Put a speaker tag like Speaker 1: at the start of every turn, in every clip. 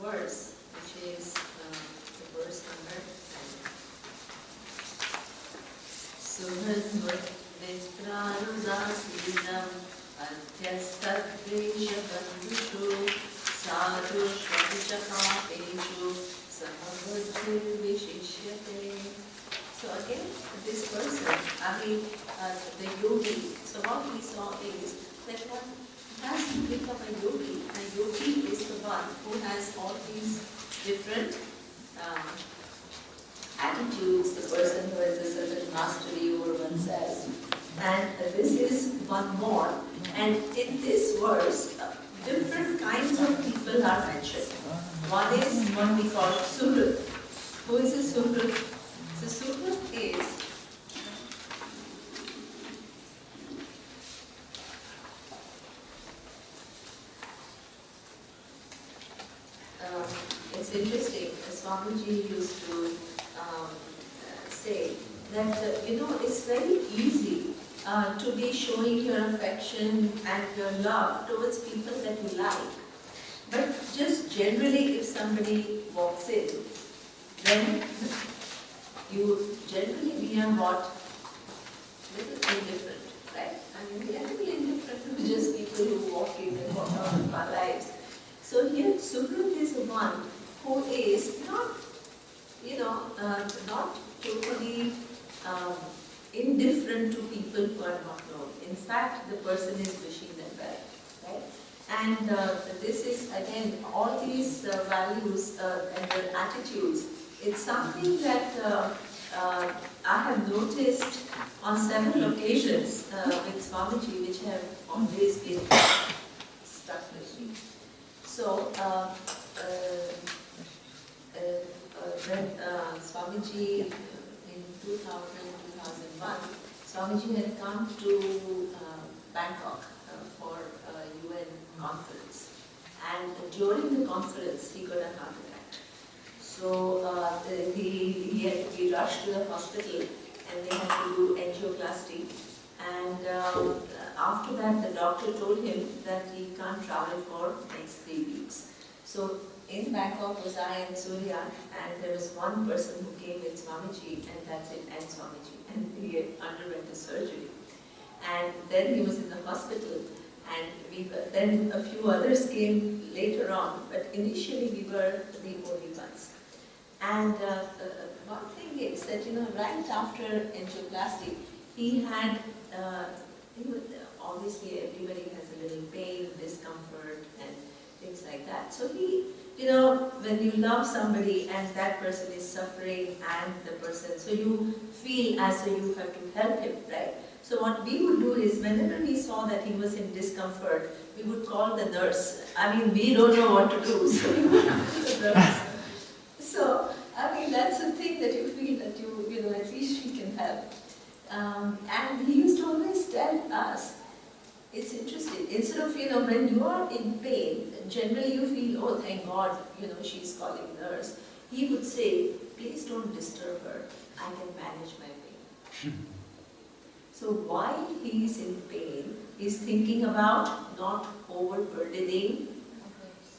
Speaker 1: verse, which is the verse number 10. Suhasmritspranudasinam adhyastadveshakandushu sadhu shvavichakapeshu samabudhirvishishyate. So again, this person, the yogi, so what we saw is that one has to become a yogi. A yogi is the one who has all these different attitudes, the person who has a certain mastery over oneself. And this is one more. And in this verse, different kinds of people are mentioned. One is what we call Suhrut. Who is a Suhrut? So Suhrut is it's interesting, Swamiji used to say that, it's very easy to be showing your affection and your love towards people that you like. But just generally, if somebody walks in, then you generally we are what? Little indifferent, right? I mean, we are little indifferent to just people who walk in and walk out of our lives. So here, Suhrut is the one who is not, not totally indifferent to people who are not known. In fact, the person is wishing them well, right? And this is, again, all these values and their attitudes. It's something that I have noticed on several occasions with Swamiji, which have always been stuck with me. So, when Swamiji in 2001, Swamiji had come to Bangkok for a UN conference, and during the conference he got a heart attack. So he rushed to the hospital and they had to do angioplasty, and after that the doctor told him that he can't travel for next 3 weeks. So in Bangkok was I and Surya, and there was one person who came with Swamiji, and that's it, and Swamiji, and he had underwent a surgery. And then he was in the hospital, and then a few others came later on, but initially we were the only ones. And one thing is that, right after angioplasty, he had, obviously everybody has a little pain, discomfort, and things like that. So he, when you love somebody and that person is suffering and the person, so you feel as though you have to help him, right? So what we would do is, whenever we saw that he was in discomfort, we would call the nurse. I mean, we don't know what to do, so we would call the nurse. So, I mean, that's the thing that you feel that at least we can help. And he used to always tell us, it's interesting, instead of, when you are in pain, generally you feel, oh, thank God, she's calling nurse. He would say, please don't disturb her, I can manage my pain. So while he is in pain, he's thinking about not overburdening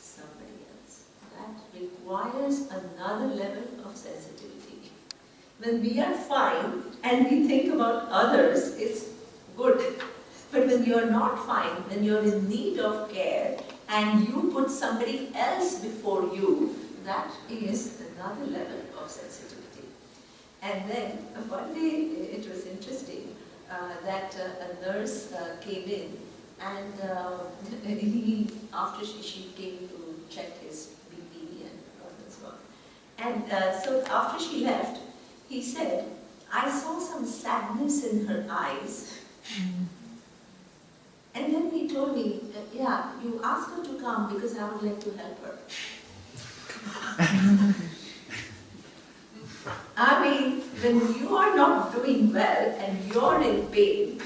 Speaker 1: somebody else. That requires another level of sensitivity. When we are fine and we think about others, it's good. But when you are not fine, when you are in need of care and you put somebody else before you, that is another level of sensitivity. And then one day, it was interesting that a nurse came in, and after she came to check his BP and so on. And so after she left, he said, I saw some sadness in her eyes. And then he told me, yeah, you ask her to come because I would like to help her. I mean, when you are not doing well and you're in pain,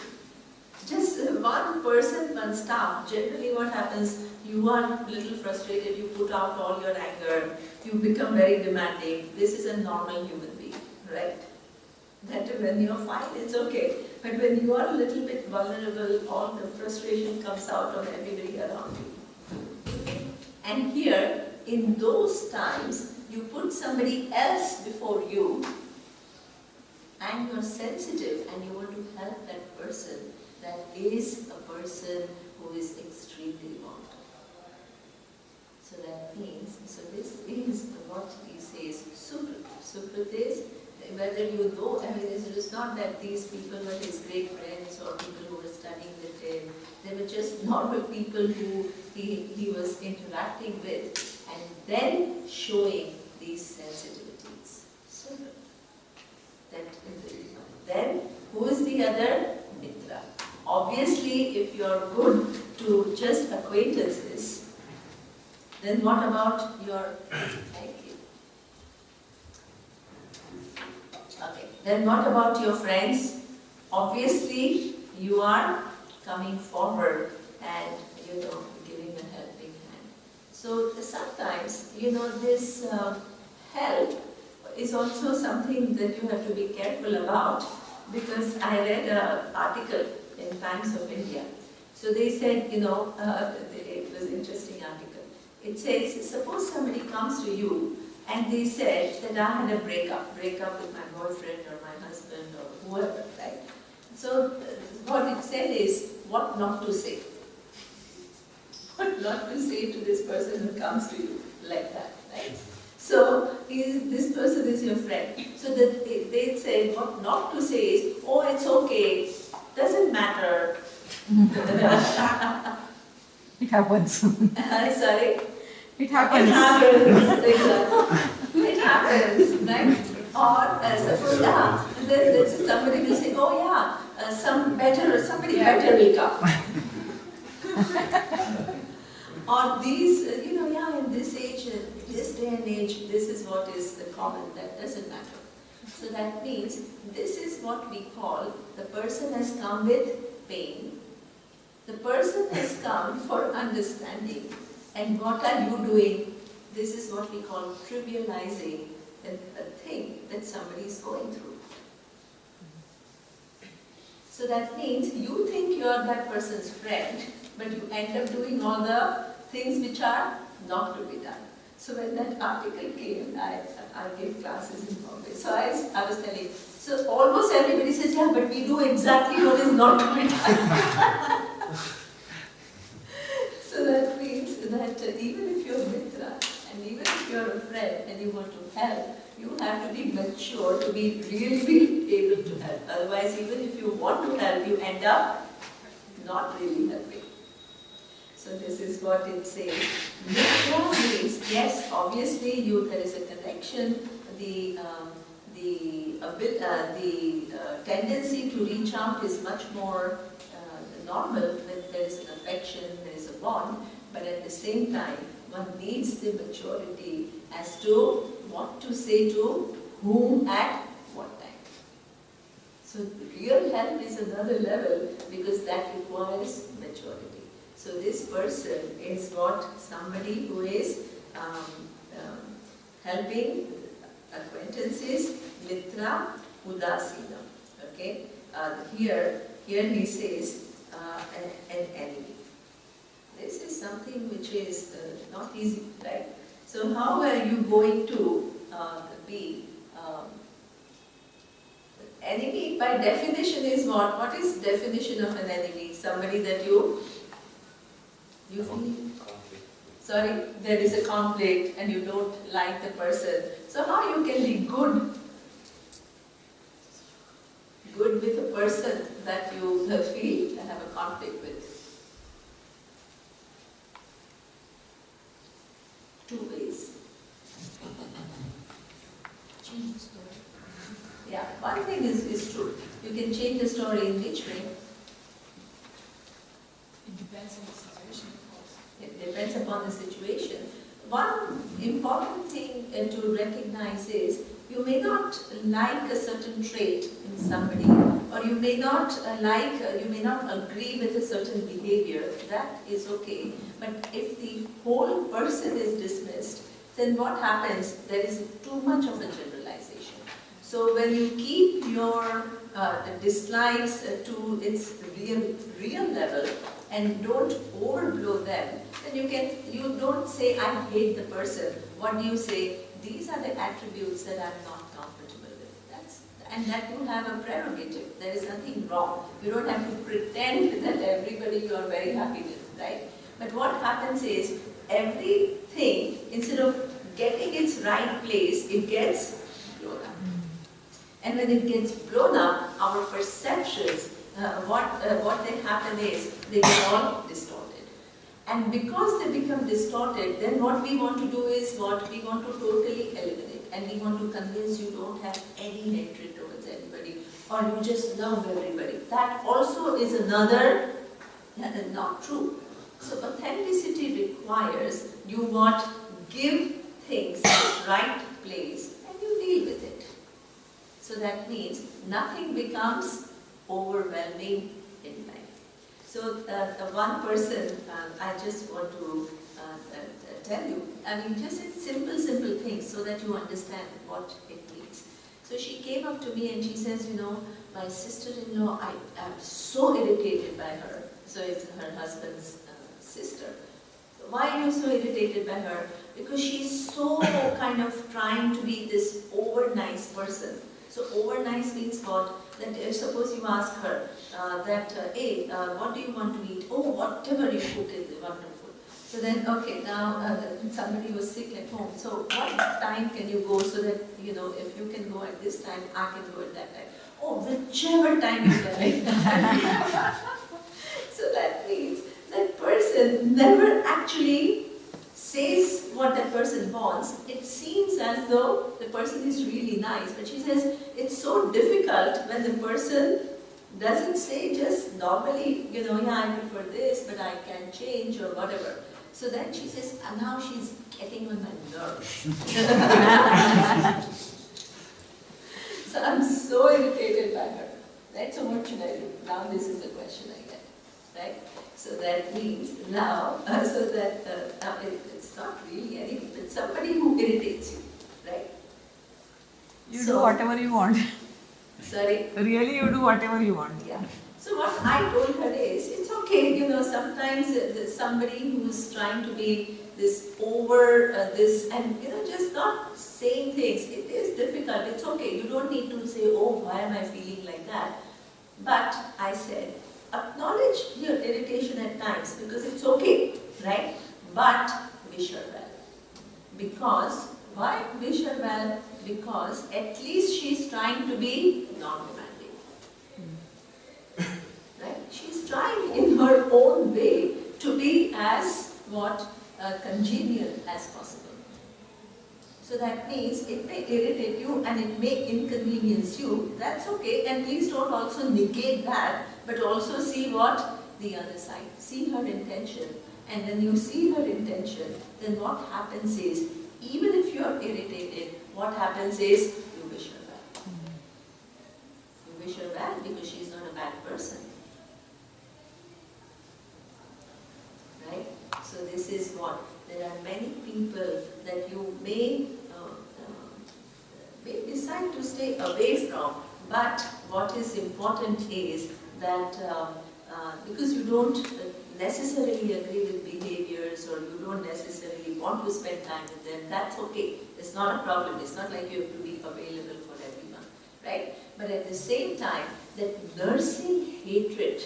Speaker 1: just one person, one staff, generally what happens, you are a little frustrated, you put out all your anger, you become very demanding. This is a normal human being, right? That when you're fine, it's okay. But when you are a little bit vulnerable, all the frustration comes out on everybody around you. And here, in those times you put somebody else before you and you're sensitive and you want to help that person, that is a person who is extremely wrong. So that means, so this is what he says, Sukrit. Sukrit is, whether you know, I mean, it's not that these people were his great friends or people who were studying with him. They were just normal people who he was interacting with and then showing these sensitivities. Sukrit. Then, who is the other? Mitra. Obviously, if you are good to just acquaintances, then what about your, thank you. Okay, then what about your friends? Obviously, you are coming forward and, giving a helping hand. So sometimes, this help is also something that you have to be careful about, because I read an article in Times of India. So they said, it was an interesting article. It says, suppose somebody comes to you and they said that I had a breakup with my boyfriend or my husband or whoever, right? So what it said is, what not to say. What not to say to this person who comes to you like that, right? So this person is your friend. So that they say what not to say is, oh, it's okay, doesn't matter.
Speaker 2: It happens.
Speaker 1: Sorry?
Speaker 2: It happens.
Speaker 1: It happens, exactly. It happens, right? Or suppose, there's somebody will say, oh yeah, somebody better will come. Or these, in this age, this day and age, this is what is common, that doesn't matter. So that means, this is what we call, the person has come with pain, the person has come for understanding, and what are you doing? This is what we call trivializing a thing that somebody is going through. So that means, you think you are that person's friend, but you end up doing all the things which are not to be done. So when that article came, I gave classes in Bombay. So I was telling, so almost everybody says, yeah, but we do exactly what is not to be done. So that means that even if you're a mitra, and even if you're a friend and you want to help, you have to be mature to be really able to help. Otherwise, even if you want to help, you end up not really helping. So this is what it says. Mitra means, yes, obviously there is a connection. The tendency to reach out is much more normal when there is an affection, there is a bond, but at the same time, one needs the maturity as to what to say to whom at what time. So real help is another level, because that requires maturity. So this person is what somebody who is helping acquaintances, mitra, udasina. Okay. Here he says an enemy. This is something which is not easy, right? So how are you going to be enemy? By definition is what? What is definition of an enemy? Somebody that you feel, sorry, there is a conflict and you don't like the person. So how you can be good with a person that you feel and have a conflict with? Two ways. Change the story. Yeah, one thing is true. You can change the story in which way?
Speaker 3: It depends on the situation, of course.
Speaker 1: It depends upon the situation. One important thing to recognize is, you may not like a certain trait in somebody, or you may not you may not agree with a certain behavior. That is okay. But if the whole person is dismissed, then what happens? There is too much of a generalization. So when you keep your dislikes to its real level and don't overblow them, then you don't say I hate the person. What do you say? These are the attributes that I'm not comfortable with. And that you have a prerogative. There is nothing wrong. You don't have to pretend that everybody you are very happy with, right? But what happens is everything, instead of getting its right place, it gets blown up. And when it gets blown up, our perceptions, what they happen is they get all distorted. And because they become distorted, then what we want to do is what we want to totally eliminate. And we want to convince you don't have any hatred towards anybody, or you just love everybody. That also is another, not true. So authenticity requires you give things its right place and you deal with it. So that means nothing becomes overwhelming in life. So one person, I just want to tell you, I mean just simple things so that you understand what it means. So she came up to me and she says, you know, my sister-in-law, I am so irritated by her. So it's her husband's sister. Why are you so irritated by her? Because she's so kind of trying to be this over-nice person. So over-nice means what? That suppose you ask her hey, what do you want to eat? Oh, whatever you cook is wonderful. So then, okay, now somebody was sick at home. So what time can you go so that, you know, if you can go at this time, I can go at that time. Oh, whichever time you like. So that means that person never actually says what that person wants. It seems as though the person is really nice, but she says it's so difficult when the person doesn't say just normally, you know, yeah, I prefer this, but I can change or whatever. So then she says, now she's getting on my nerves. So I'm so irritated by her. Right? So what should I do? Now this is the question I get. Right? So that means now, it's not really anything, but somebody who irritates you. Right?
Speaker 2: You do whatever you want.
Speaker 1: Sorry?
Speaker 2: Really, you do whatever you want.
Speaker 1: Yeah. So what I told her is, it's okay, you know, sometimes somebody who's trying to be this this, and, you know, just not saying things, it is difficult, it's okay. You don't need to say, oh, why am I feeling like that? But I said, acknowledge your irritation at times, because it's okay, right? But wish her well. Because, why wish her well? Because at least she's trying to be non-romantic. Right? She's trying in her own way to be as congenial as possible. So that means it may irritate you and it may inconvenience you. That's okay, and please don't also negate that, but also see what the other side. See her intention, and when you see her intention, then what happens is, even if you are irritated, what happens is you wish her well. You wish her well because she's not a bad person. Right? So this is what, there are many people that you may decide to stay away from, but what is important is that because you don't necessarily agree with behaviors or you don't necessarily want to spend time with them, that's okay. It's not a problem. It's not like you have to be available for everyone, right? But at the same time, that nursing hatred,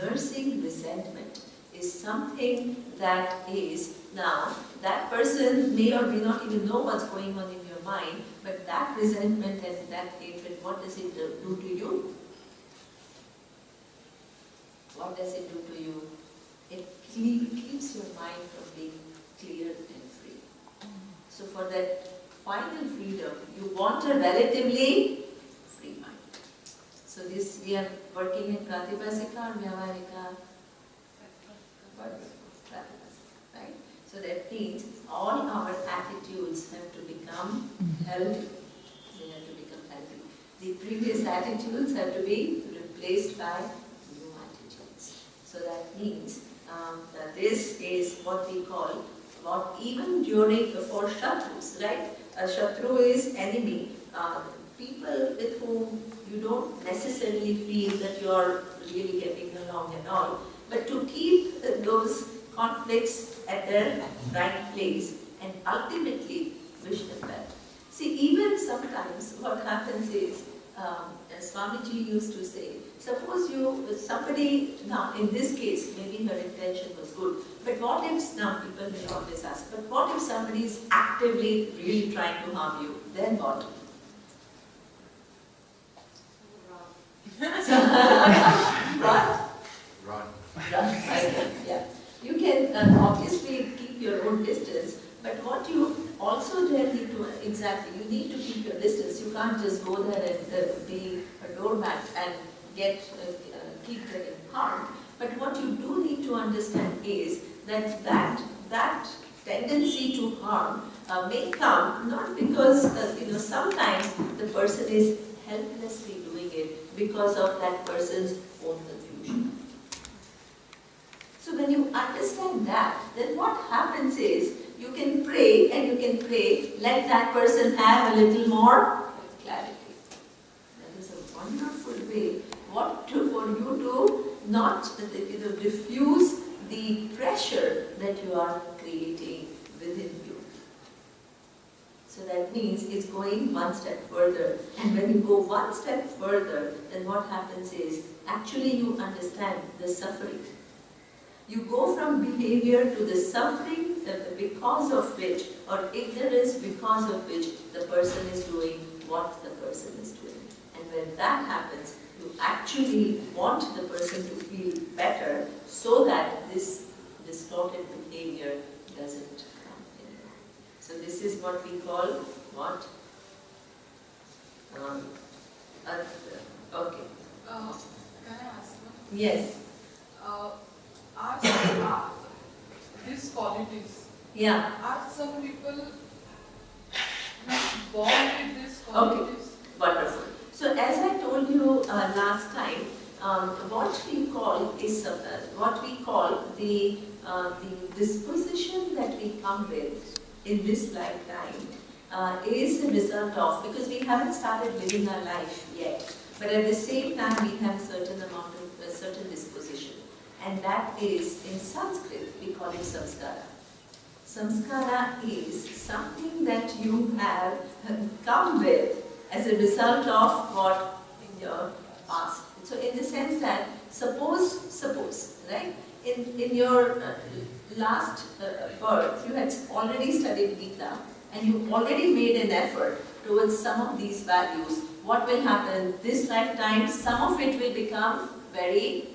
Speaker 1: nursing resentment is something that is, now, that person may or may not even know what's going on in your mind, but that resentment and that hatred, what does it do to you? What does it do to you? It keeps your mind from being clear and free. So for that final freedom, you want a relatively free mind. So this, we are working in Pratibhasika or Vyavarika? Right? So that means all our attitudes have to become healthy. They have to become healthy. The previous attitudes have to be replaced by new attitudes. So that means that this is what we call, even during, for Shatrus, right? A Shatru is enemy. People with whom you don't necessarily feel that you're really getting along at all, but to keep those conflicts at their right place and ultimately wish them well. See, even sometimes what happens is, as Swamiji used to say, suppose somebody, now in this case, maybe her intention was good, but what if, now people will always ask, but what if somebody is actively really trying to harm you? Then what? So, what?
Speaker 4: Run.
Speaker 1: Run. Yeah. You can obviously keep your own distance, but what you also then need to, exactly, you need to keep your distance. You can't just go there and be a doormat and keep getting harmed. But what you do need to understand is that tendency to harm may come not because, sometimes the person is helplessly doing it because of that person's own confusion. So when you understand that, then what happens is, you can pray and you can pray, let that person have a little more clarity. That is a wonderful way for you to not diffuse the pressure that you are creating within you. So that means it's going one step further. And when you go one step further, then what happens is, actually you understand the suffering. You go from behavior to the suffering because of which, or ignorance because of which, the person is doing what the person is doing. And when that happens, you actually want the person to feel better so that this distorted behavior doesn't come anymore. So this is what we call what? Okay.
Speaker 3: Can I ask one?
Speaker 1: Yes.
Speaker 3: Are these qualities?
Speaker 1: Yeah.
Speaker 3: Are some people born with these qualities?
Speaker 1: Okay. Wonderful. So as I told you last time, what we call the disposition that we come with in this lifetime is the result of, because we haven't started living our life yet, but at the same time we have a certain amount of a certain disposition, and that is, in Sanskrit we call it samskara. Samskara is something that you have come with as a result of what in your past. So in the sense that, suppose, right, in your last birth, you had already studied Gita and you already made an effort towards some of these values. What will happen this lifetime? Some of it will become very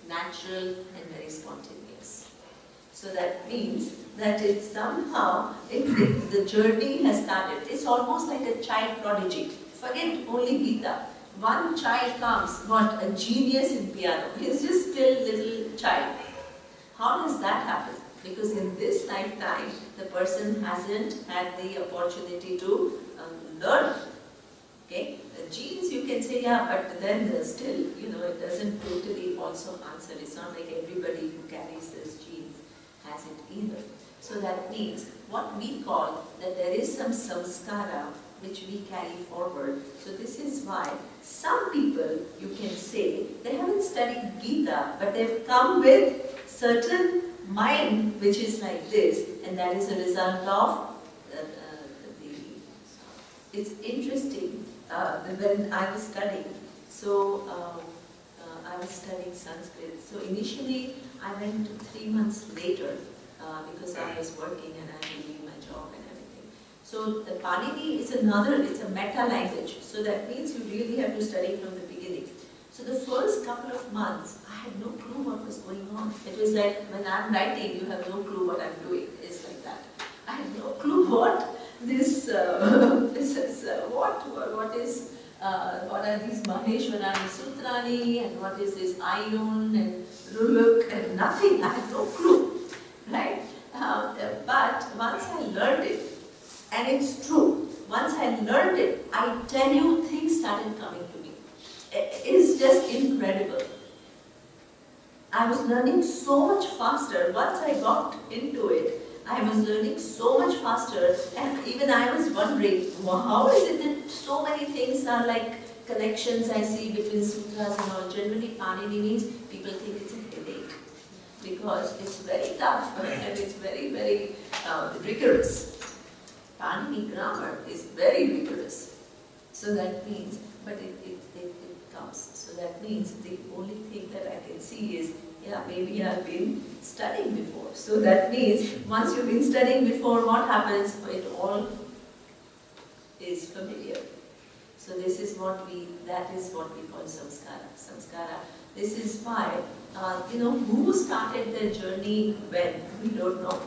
Speaker 1: natural and very spontaneous. So that means that it somehow, the journey has started. It's almost like a child prodigy. Forget only Gita. One child comes, what, a genius in piano. He's just still a little child. How does that happen? Because in this lifetime, the person hasn't had the opportunity to learn. Okay? The genes, you can say, yeah, but then still, it doesn't totally also answer. It's not like everybody who carries this genes has it either. So that means what we call that there is some samskara which we carry forward. So this is why some people, you can say, they haven't studied Gita, but they've come with certain mind which is like this, and that is a result of it's interesting when I was studying. So I was studying Sanskrit. So initially I went 3 months later because I was working and I had to leave my job and everything. So the Panini is it's a meta language. So that means you really have to study from the beginning. So the first couple of months, I had no clue what was going on. It was like when I'm writing, you have no clue what I'm doing. It's like that. I had no clue what this is. What are these Maheshwarani Sutrani and what is this Ayun and Ruluk and nothing. I had no clue, right? But once I learned it, and it's true, once I learned it, I tell you, things started coming to me. It's just incredible. I was learning so much faster. Once I got into it, I was learning so much faster, and even I was wondering, well, how is it that so many things are like connections I see between sutras and all, generally Panini means people think it's a headache because it's very tough and it's very, very rigorous. Panini grammar is very rigorous. So that means, but it comes. So that means the only thing that I can see is, yeah, maybe I've been studying before. So that means once you've been studying before, what happens? It all is familiar. So this is that is what we call samskara. Samskara. This is why, who started their journey when? We don't know.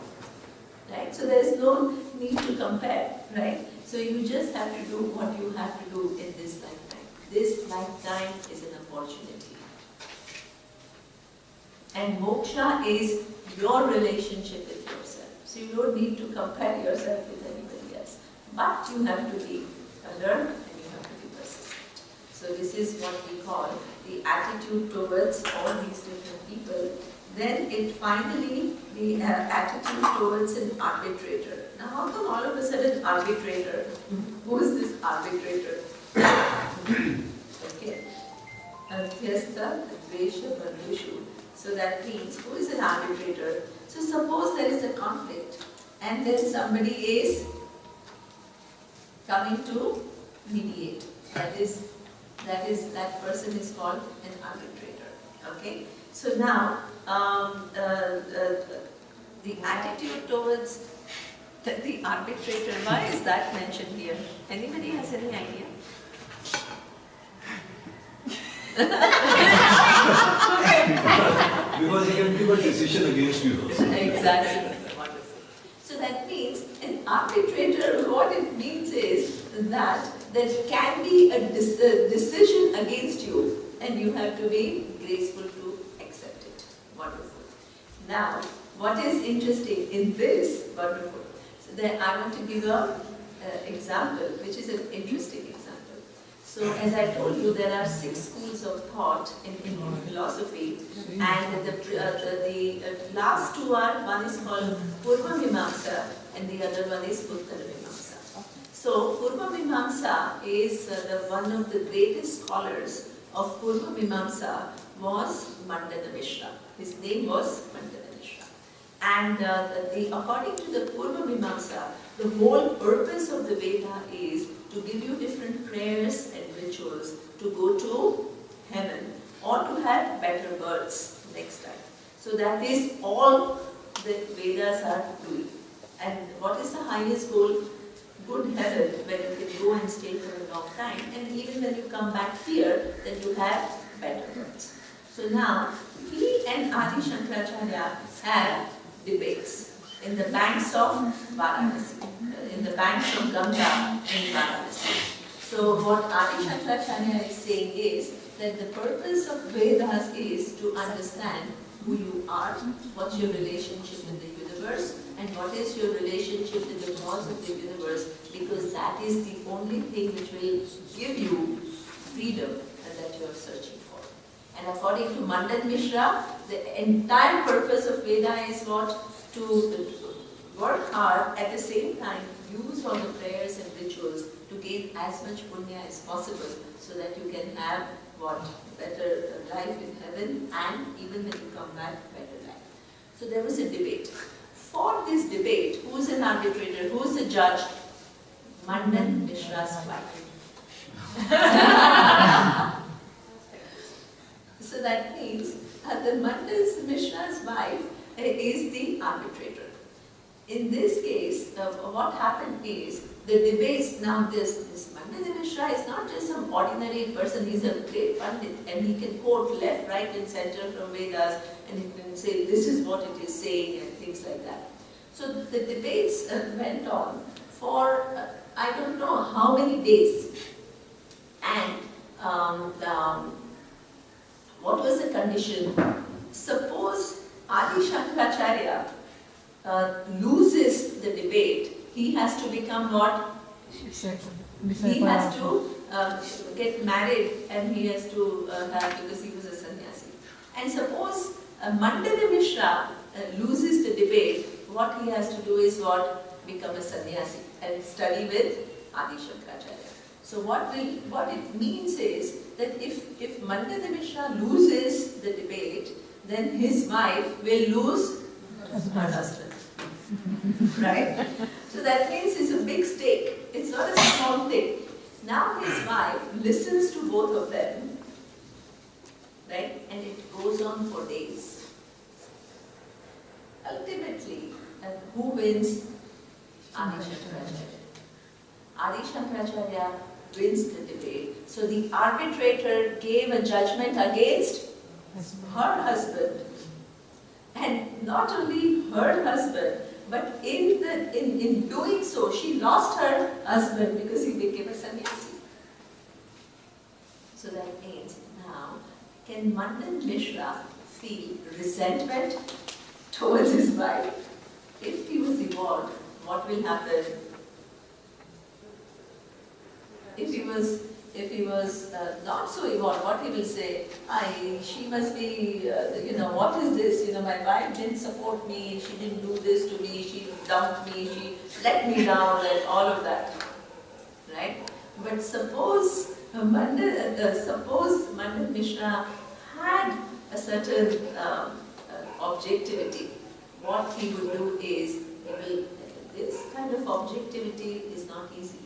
Speaker 1: Right? So there is no need to compare, right? So you just have to do what you have to do in this lifetime. This lifetime is an opportunity. And moksha is your relationship with yourself. So you don't need to compare yourself with anybody else. But you have to be alert and you have to be persistent. So this is what we call the attitude towards all these different people. Then it finally, the attitude towards an arbitrator. Now how come all of a sudden arbitrator? Who is this arbitrator? Okay. Adhyastha, Advesha, Bandhushu. So that means, who is an arbitrator? So suppose there is a conflict and then somebody is coming to mediate. That person is called an arbitrator. Okay? So now, the attitude towards the arbitrator, why is that mentioned here? Anybody has any idea?
Speaker 4: Because he can give a decision against you.
Speaker 1: Exactly. Wonderful. So that means an arbitrator, what it means is that there can be a decision against you and you have to be graceful to accept it. Wonderful. Now, what is interesting in this, wonderful. So then I want to give an example, which is an interesting example. So as I told you, there are 6 schools of thought in Indian philosophy, and the last 2 are, one is called Purva Mimamsa and the other one is Uttara Mimamsa. So Purva Mimamsa is one of the greatest scholars of Purva Mimamsa was Mandana Mishra. His name was Mandana Mishra. And according to the Purva Mimamsa, the whole purpose of the Veda is to give you different prayers and rituals to go to heaven or to have better births next time. So that is all the Vedas are doing. And what is the highest goal? Good heaven, where you can go and stay for a long time, and even when you come back here, then you have better births. So now, he and Adi Shankaracharya had debates in the banks of Varanasi, in the banks of Ganga in Varanasi. So what Adi Shankaracharya is saying is that the purpose of Vedas is to understand who you are, what's your relationship with the universe, and what is your relationship with the cause of the universe, because that is the only thing which will give you freedom that you are searching for. And according to Mandan Mishra, the entire purpose of Veda is what? To work hard, at the same time use all the prayers and rituals to gain as much punya as possible, so that you can have what? Better life in heaven, and even when you come back, better life. So there was a debate. For this debate, who is an arbitrator, who is the judge? Mandan Mishra's wife. So that means the Mandan Mishra's wife is the arbitrator. In this case, what happened is, the debates, now this Mandan Mishra is not just some ordinary person, he's a great Pandit, and he can quote left, right and center from Vedas, and he can say this is what it is saying and things like that. So the debates went on for I don't know how many days, and what was the condition? Suppose Adi Shankaracharya loses the debate, he has to become what? He has to get married, and he has to have, because he was a sannyasi. And suppose Mandana Mishra loses the debate, what he has to do is what? Become a sannyasi and study with Adi Shankaracharya. So what it means is that if Mandana Mishra loses the debate, then his wife will lose her husband. Right? So that means it's a big stake. It's not a small thing. Now his wife listens to both of them, right? And it goes on for days. Ultimately, who wins? Adi Shankaracharya. Adi Shankaracharya wins the debate. So the arbitrator gave a judgment against her husband. And not only her husband, but in doing so, she lost her husband because he became a sannyasi. So that means now, can Mandan Mishra feel resentment towards his wife? If he was evolved, what will happen? If he was not so evolved, what he will say? She must be, what is this? My wife didn't support me, she didn't do this to me, she dumped me, she let me down, and all of that. Right? But suppose Mandan Mishra had a certain objectivity. What he would do is, this kind of objectivity is not easy.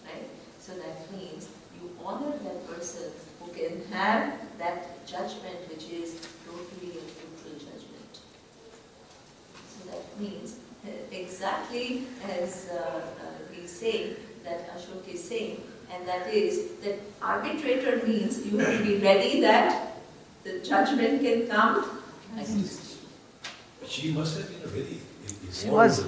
Speaker 1: Right? So that means you honor that person who can have that judgment which is totally a neutral judgment. So that means exactly as he's saying, that Ashok is saying, and that is that arbitrator means you have to be ready that the judgment can come against you.
Speaker 4: She must have been a very
Speaker 2: She was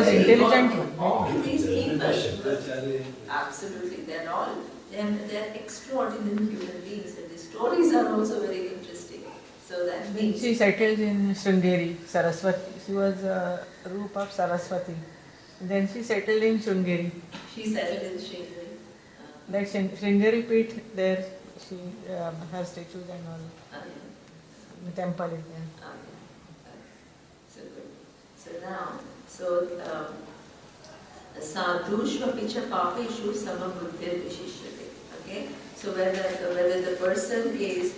Speaker 2: intelligent.
Speaker 1: All these people,
Speaker 4: Shankaracharya.
Speaker 1: absolutely, they're extraordinary human beings, and the stories are also very interesting. So that means
Speaker 2: She settled in Sringeri, Saraswati. She was a roop of Saraswati. Then she settled in Sringeri.
Speaker 1: she settled in Sringeri.
Speaker 2: That Sringeri Pit, there she her statues and all. The temple is there.
Speaker 1: So good. So now, sadhushva picha papeshu samabuddhir vishishyate. Okay? So whether the person is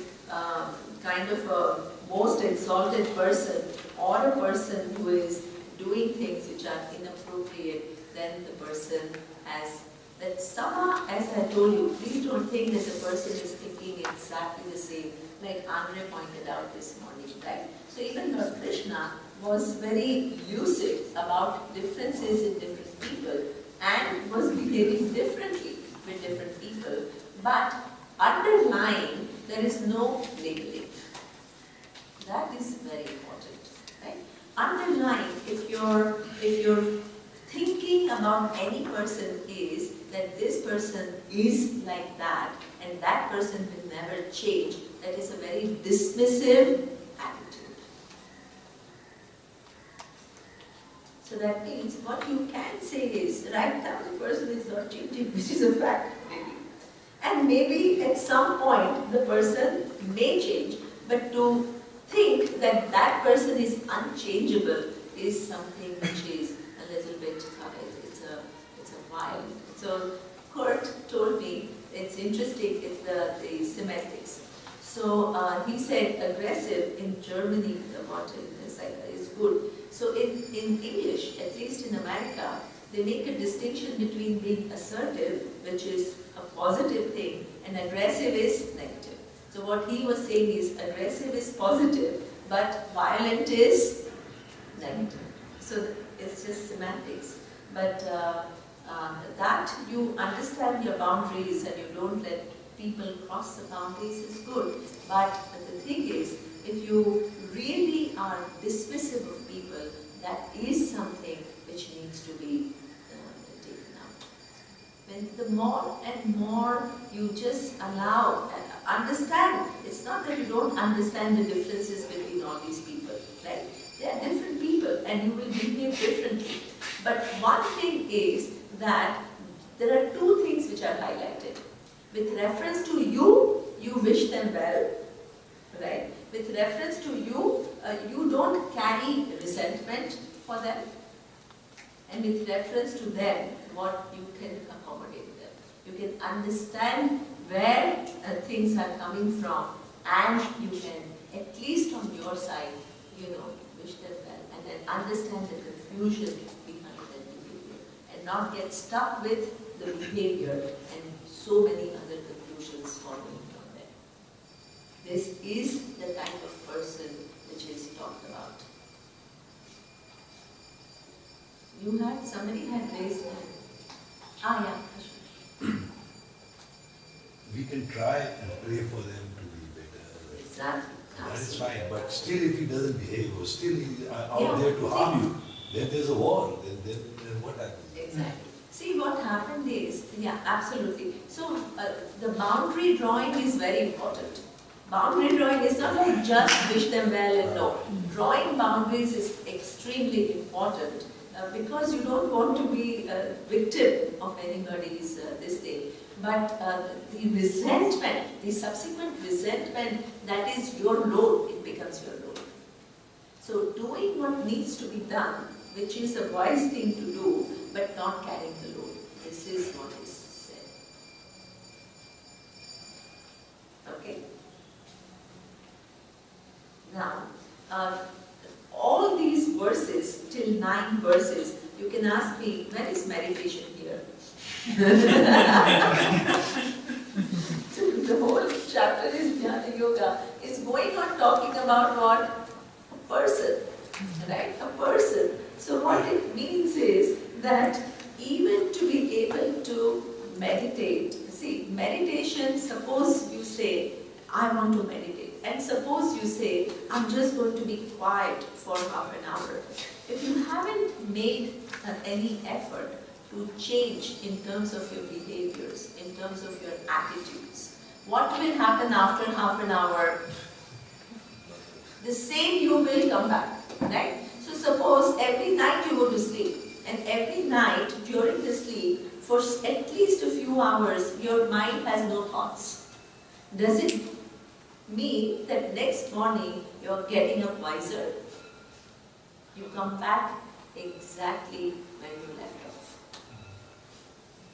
Speaker 1: kind of a most exalted person or a person who is doing things which are inappropriate, then the person has that sama, as I told you, please don't think that the person is thinking exactly the same, like Andre pointed out this morning, right? So even Lord Krishna was very lucid about differences in different people and was behaving differently with different people, but underlying there is no labeling. That is very important, right? Underlying, if your thinking about any person is that this person is like that and that person will never change, that is a very dismissive attitude. So that means what you can say is, right now the person is not changing, which is a fact maybe. And maybe at some point the person may change, but to think that that person is unchangeable is something which is a little bit, it's a wild. So Kurt told me, it's interesting, it's the semantics. So he said aggressive in Germany, what is good. So in English, at least in America, they make a distinction between being assertive, which is a positive thing, and aggressive is negative. So what he was saying is aggressive is positive, but violent is negative. So it's just semantics. But that you understand your boundaries and you don't let people cross the boundaries is good. But the thing is, if you really are dismissive of people, that is something which needs to be taken out. When the more and more you just allow, understand, it's not that you don't understand the differences between all these people, right? They are different people and you will behave differently. But one thing is that there are two things which are highlighted. With reference to you, you wish them well, right? With reference to you, you don't carry resentment for them. And with reference to them, what you can accommodate them. You can understand where things are coming from, and you can, at least on your side, wish them well, and then understand the confusion behind that behavior, and not get stuck with the behavior and so many other conclusions following from there. This is the kind of person which is talked about. Somebody had raised hand. Yeah, Ashwin.
Speaker 4: We can try and pray for them to be better.
Speaker 1: Exactly.
Speaker 4: That is fine, but still if he doesn't behave, or still he is out
Speaker 1: Yeah.
Speaker 4: there to harm you, then there's a war, then what happens?
Speaker 1: Exactly. See, what happened is, yeah, absolutely. So, the boundary drawing is very important. Boundary drawing is not like just wish them well and no. Drawing boundaries is extremely important because you don't want to be a victim of anybody's this thing. But the resentment, the subsequent resentment, that is your load, it becomes your load. So doing what needs to be done, which is a wise thing to do, but not carrying the load. This is what is said. Okay? Now, all these verses, till 9 verses, you can ask me, where is meditation here? The whole chapter is Dhyana Yoga. It's going on talking about what? A person, right? A person. So what it means is that even to be able to meditate, see, meditation, suppose you say, I want to meditate. And suppose you say, I'm just going to be quiet for half an hour. If you haven't made any effort to change in terms of your behaviors, in terms of your attitudes, what will happen after half an hour? The same you will come back, right? So suppose every night you go to sleep, and every night during the sleep, for at least a few hours, your mind has no thoughts. Does it mean that next morning you're getting up wiser? You come back exactly where you left off.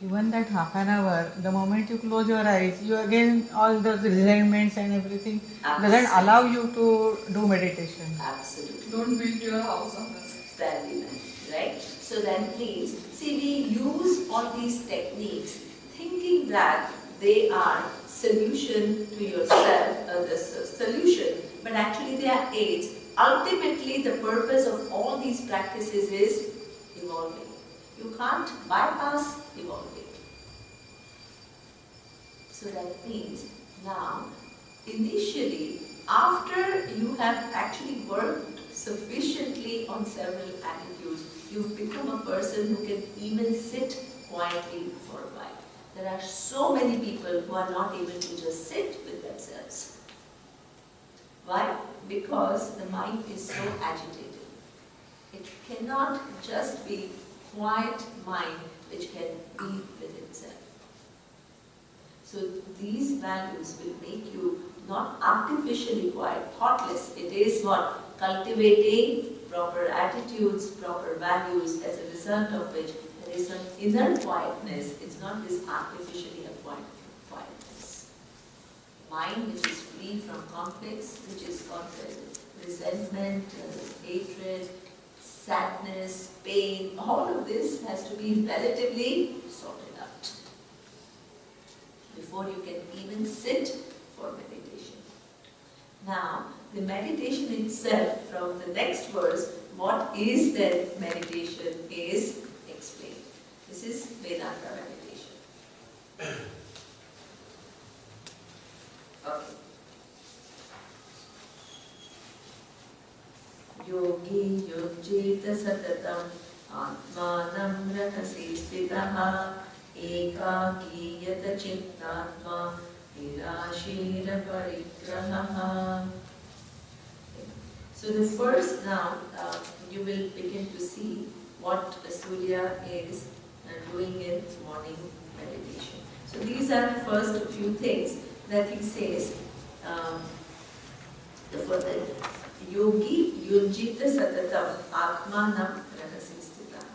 Speaker 2: Even that half an hour, the moment you close your eyes, you again, all those resentments and everything doesn't allow you to do meditation.
Speaker 1: Absolutely.
Speaker 3: Don't build your house on the sand.
Speaker 1: Very nice, right? So that means, see, we use all these techniques thinking that they are solution to yourself, the solution, but actually they are aids. Ultimately, the purpose of all these practices is evolving. You can't bypass evolving. So that means now, initially, after you have actually worked sufficiently on several attitudes, you've become a person who can even sit quietly for a while. There are so many people who are not able to just sit with themselves. Why? Because the mind is so agitated. It cannot just be quiet mind which can be with itself. So these values will make you not artificially quiet, thoughtless. It is what? Cultivating proper attitudes, proper values, as a result of which there is an inner quietness. It's not this artificially acquired quietness. Mind which is free from conflicts, which is conflict, resentment, hatred, sadness, pain, all of this has to be relatively sorted out before you can even sit for meditation. Now, the meditation itself, from the next verse, what is that meditation is explained. This is Vedanta meditation. Okay. Yogi yujjita satatam atmanam rahasi stitaha ekaki yata chittatma nirashira parigraha. So the first now, you will begin to see what Surya is doing in morning meditation. So these are the first few things that he says. The further Yogi yunjita satatam atmanam rahasi stitaha.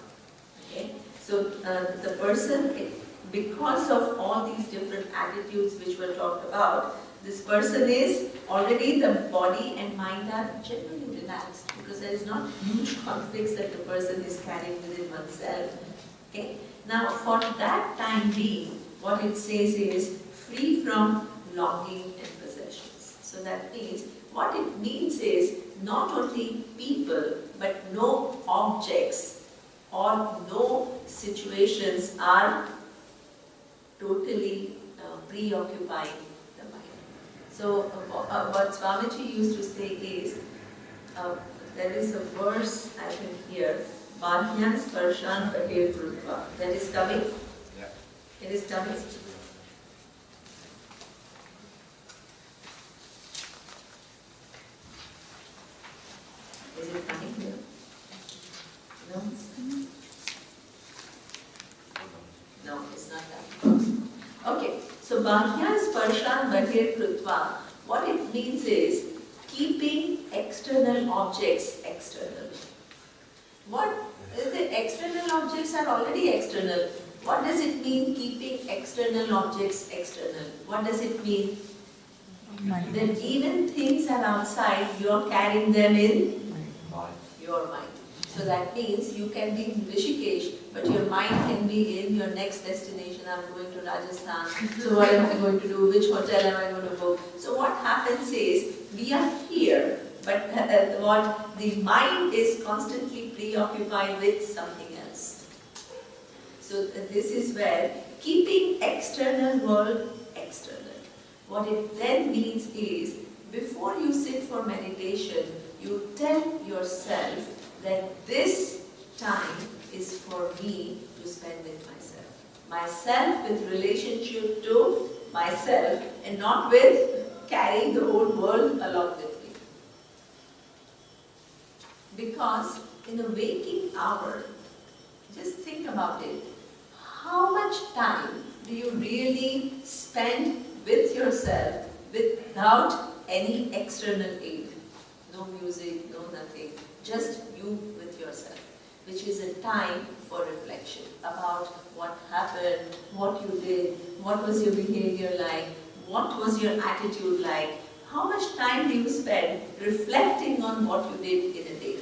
Speaker 1: Okay? So the person, because of all these different attitudes which were talked about, this person is already, the body and mind are generally relaxed because there is not huge conflicts that the person is carrying within oneself. Okay? Now for that time being, what it says is free from longing and possessions. So that means, what it means is not only people but no objects or no situations are totally preoccupying the mind. So what Swamiji used to say is, there is a verse I can hear, Bhagyan Sparshan Bahir Krutva. That is coming?
Speaker 5: Yeah.
Speaker 1: It is coming. Is it coming here? No? No, it's not coming. Okay, so Bhagyan Sparshan Bahir Krutva, what it means is keeping external objects external. What is the external objects are already external. What does it mean keeping external objects external? What does it mean?
Speaker 2: Mind.
Speaker 1: That even things are outside, you are carrying them in your mind. So that means you can be in Rishikesh, but your mind can be in your next destination. I'm going to Rajasthan. So what am I going to do? Which hotel am I going to book? So what happens is, we are here, but what the mind is constantly preoccupied with something else. So this is where keeping external world external. What it then means is, before you sit for meditation, you tell yourself that this time is for me to spend with myself. Myself with relationship to myself and not with carrying the whole world along with me. Because in the waking hour, just think about it, how much time do you really spend with yourself without any external aid? No music, no nothing, just you with yourself, which is a time for reflection about what happened, what you did, what was your behavior like, what was your attitude like, how much time do you spend reflecting on what you did in a day?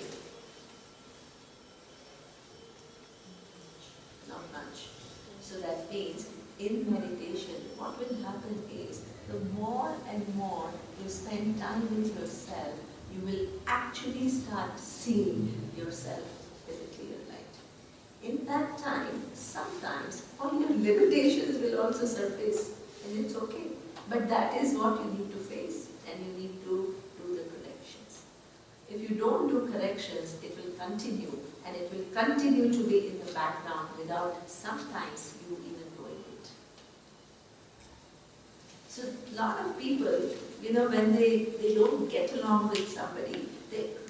Speaker 1: Not much. So that means in meditation, what will happen is, the more and more you spend time with yourself, you will actually start seeing yourself with a clear light. In that time, sometimes all your limitations will also surface, and it's okay. But that is what you need to face, and you need to do the corrections. If you don't do corrections, it will continue, and it will continue to be in the background without sometimes you even knowing it. So a lot of people, when they don't get along with somebody,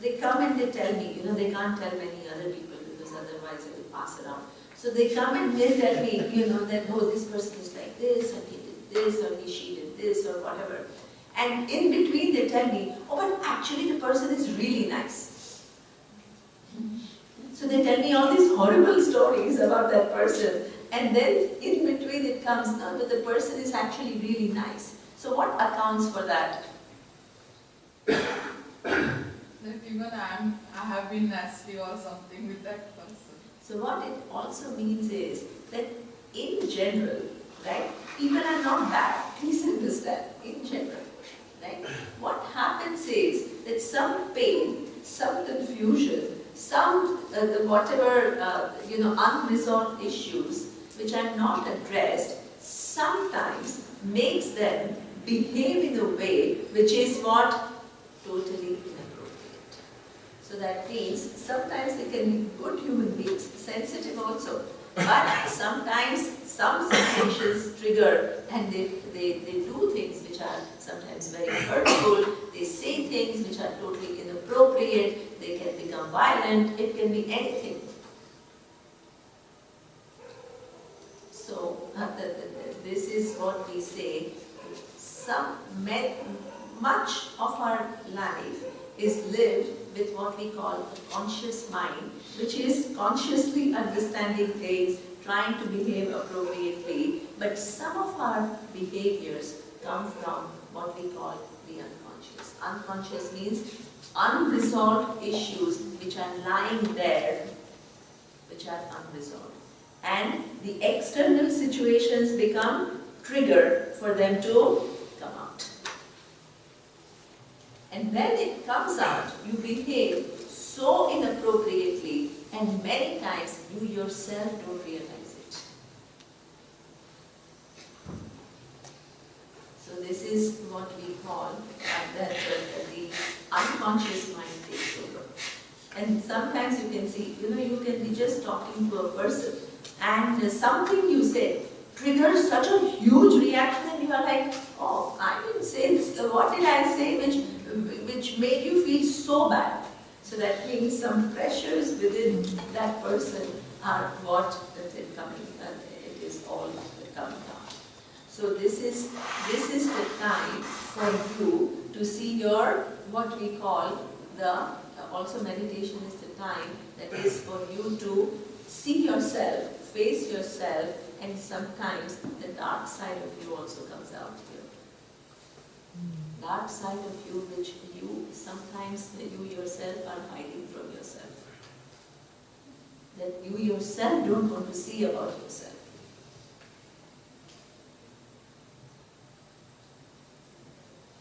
Speaker 1: they come and they tell me, they can't tell many other people because otherwise it will pass around. So they come and they tell me, that, oh, this person is like this, and he did this, or she did this, or whatever. And in between they tell me, oh, but actually the person is really nice. So they tell me all these horrible stories about that person. And then in between it comes, no, but the person is actually really nice. So what accounts for that?
Speaker 3: That even I have been nasty or something with that person.
Speaker 1: So what it also means is that in general, right, people are not bad. Please understand, in general, right? What happens is that some pain, some confusion, some whatever unresolved issues which are not addressed, sometimes makes them behave in a way which is what? Totally inappropriate. So that means sometimes they can be good human beings, sensitive also, but sometimes some situations trigger and they do things which are sometimes very hurtful, they say things which are totally inappropriate, they can become violent, it can be anything. So this is what we say, much of our life is lived with what we call a conscious mind, which is consciously understanding things, trying to behave appropriately, but some of our behaviors come from what we call the unconscious. Unconscious means unresolved issues which are lying there, which are unresolved. And the external situations become trigger for them to come out. And when it comes out, you behave so inappropriately, and many times you yourself don't realize it. So this is what we call the unconscious mind takes over. And sometimes you can see, you can be just talking to a person and something you say triggers such a huge reaction and you are like, oh, I didn't say this, what did I say which made you feel so bad? So that means some pressures within that person are what it is all coming down. So this is the time for you to see your, what we call also meditation is the time that is for you to see yourself, face yourself, and sometimes the dark side of you also comes out here. Dark side of you which you sometimes you yourself are hiding from yourself. That you yourself don't want to see about yourself.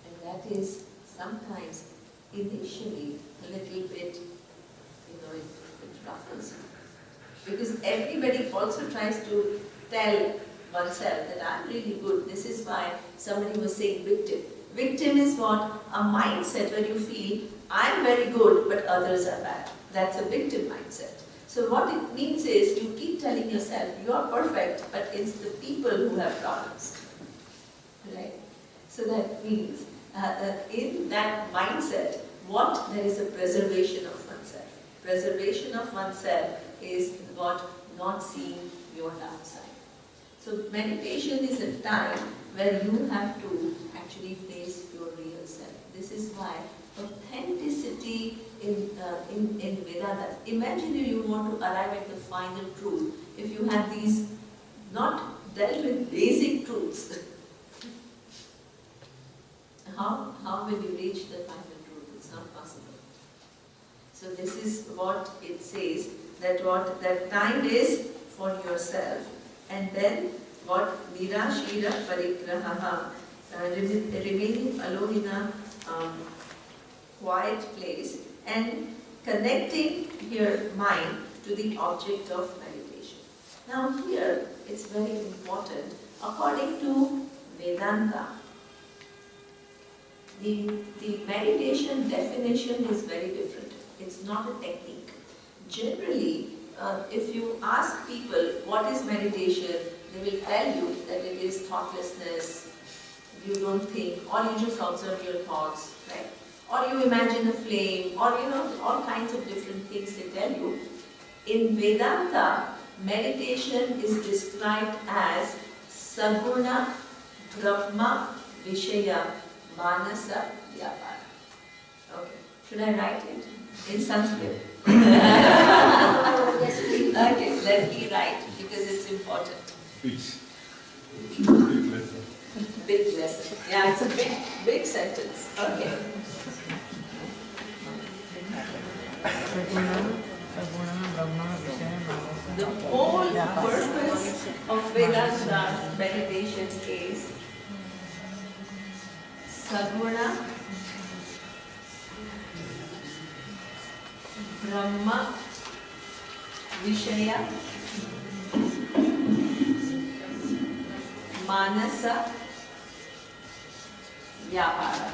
Speaker 1: And that is sometimes initially a little bit, it ruffles you. Because everybody also tries to tell oneself that I'm really good. This is why somebody was saying victim. Victim is what? A mindset where you feel, I'm very good, but others are bad. That's a victim mindset. So what it means is, you keep telling yourself, you are perfect, but it's the people who have problems. Right? So that means, in that mindset, there is a preservation of oneself. Preservation of oneself is what? Not seeing your dark side. So meditation is a time where you have to actually face your real self. This is why authenticity in Vedanta. Imagine if you want to arrive at the final truth. If you have these not dealt with basic truths, how will you reach the final truth? It's not possible. So this is what it says, that time is for yourself. And then what? Nirashira parigraha, remaining alone in a quiet place and connecting your mind to the object of meditation. Now here it's very important. According to Vedanta, the meditation definition is very different. It's not a technique. Generally, if you ask people what is meditation, they will tell you that it is thoughtlessness, you don't think, or you just observe your thoughts, right? Or you imagine a flame, or all kinds of different things they tell you. In Vedanta, meditation is described as Saguna Brahma Vishaya Manasa Vyapara. Okay. Should I write it in Sanskrit?
Speaker 5: Yes, please.
Speaker 1: Okay, let me write because it's important.
Speaker 4: Big lesson.
Speaker 1: Big lesson. Yeah, it's a big sentence. Okay. The whole purpose of Vedanta meditation is Saguna Brahma Vishaya Manasa Vyapara.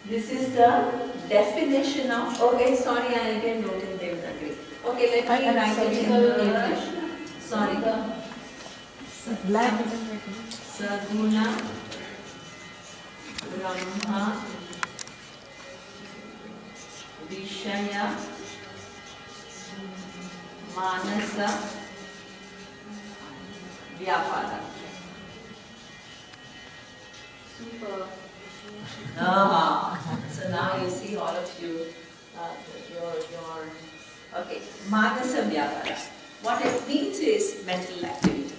Speaker 1: This is the definition of, okay, sorry, I again wrote in Devanagari. Okay, let me write it in English. Sorry. Saguna Brahma Vishaya Manasa Vyapara. Super. So now you see all of you, your Okay, Manasa Vyapara. What it means is mental activity.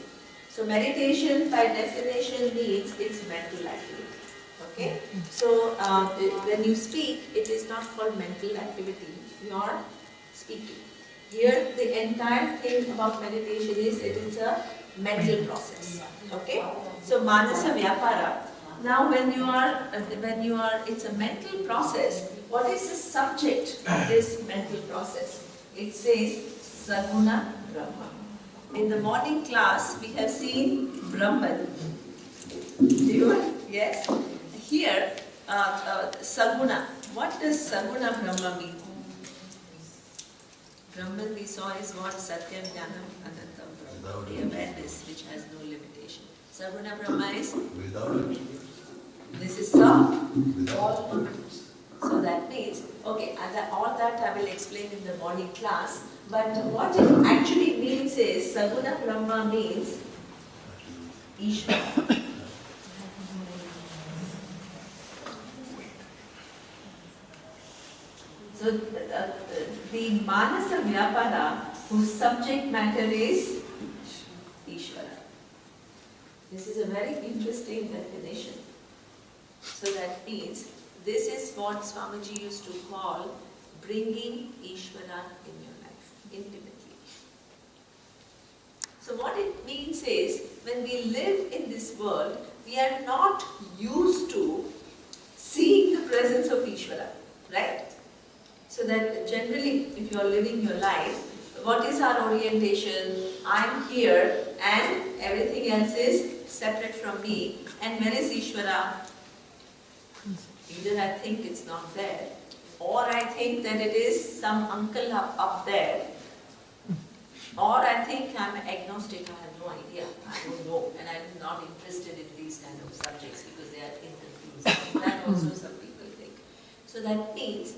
Speaker 1: So meditation by definition means it's mental activity. Okay? So when you speak, it is not called mental activity. You are speaking. Here the entire thing about meditation is it is a mental process. Okay? So Manasa Vyapara. Now when you are, it's a mental process. What is the subject of this mental process? It says Saguna Brahma. In the morning class, we have seen Brahman. Do you? Yes? Here, Saguna. What does Saguna Brahma mean? Brahman we saw is what? Satyam, Jnanam, Anantam. The awareness which has no limitation. Saguna Brahma is?
Speaker 4: Without
Speaker 1: This is Sa.
Speaker 4: without
Speaker 1: So that means, okay, all that I will explain in the morning class. But what it actually means is, Saguna Brahma means Ishvara. So the Manasa Vyapara, whose subject matter is Ishvara. This is a very interesting definition. So that means, this is what Swamiji used to call bringing Ishvara in your life, intimately. So what it means is, when we live in this world, we are not used to seeing the presence of Ishvara, right? So that generally, if you are living your life, what is our orientation? I am here and everything else is separate from me. And where is Ishvara? Either I think it's not there, or I think that it is some uncle up there, or I think I'm agnostic, I have no idea, I don't know, and I'm not interested in these kind of subjects because they are inconfusing. That also some people think. So that means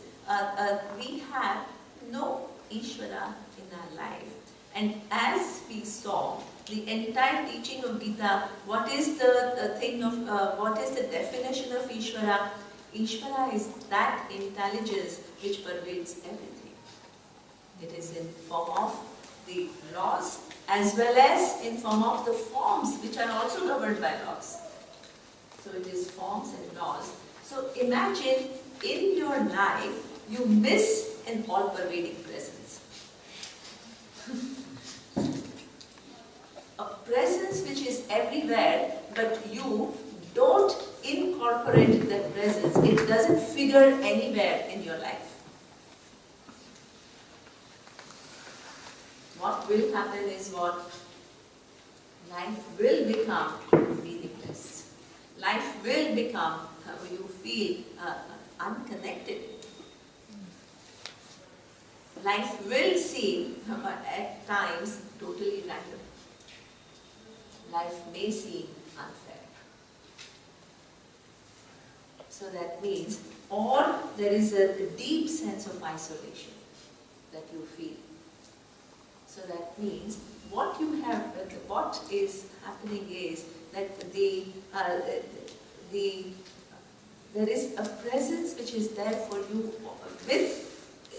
Speaker 1: we have no Ishvara in our life. And as we saw, the entire teaching of Gita, what is the thing of, what is the definition of Ishvara? Ishvara is that intelligence which pervades everything. It is in form of the laws as well as in form of the forms which are also governed by laws. So it is forms and laws. So imagine in your life you miss an all-pervading presence. A presence which is everywhere, but you don't incorporate that presence. It doesn't figure anywhere in your life. What will happen is what? Life will become meaningless. Life will become, you feel unconnected. Life will seem at times totally random. Life may seem unfair. So that means, or there is a deep sense of isolation that you feel. So that means what you have, what is happening is that there is a presence which is there for you with,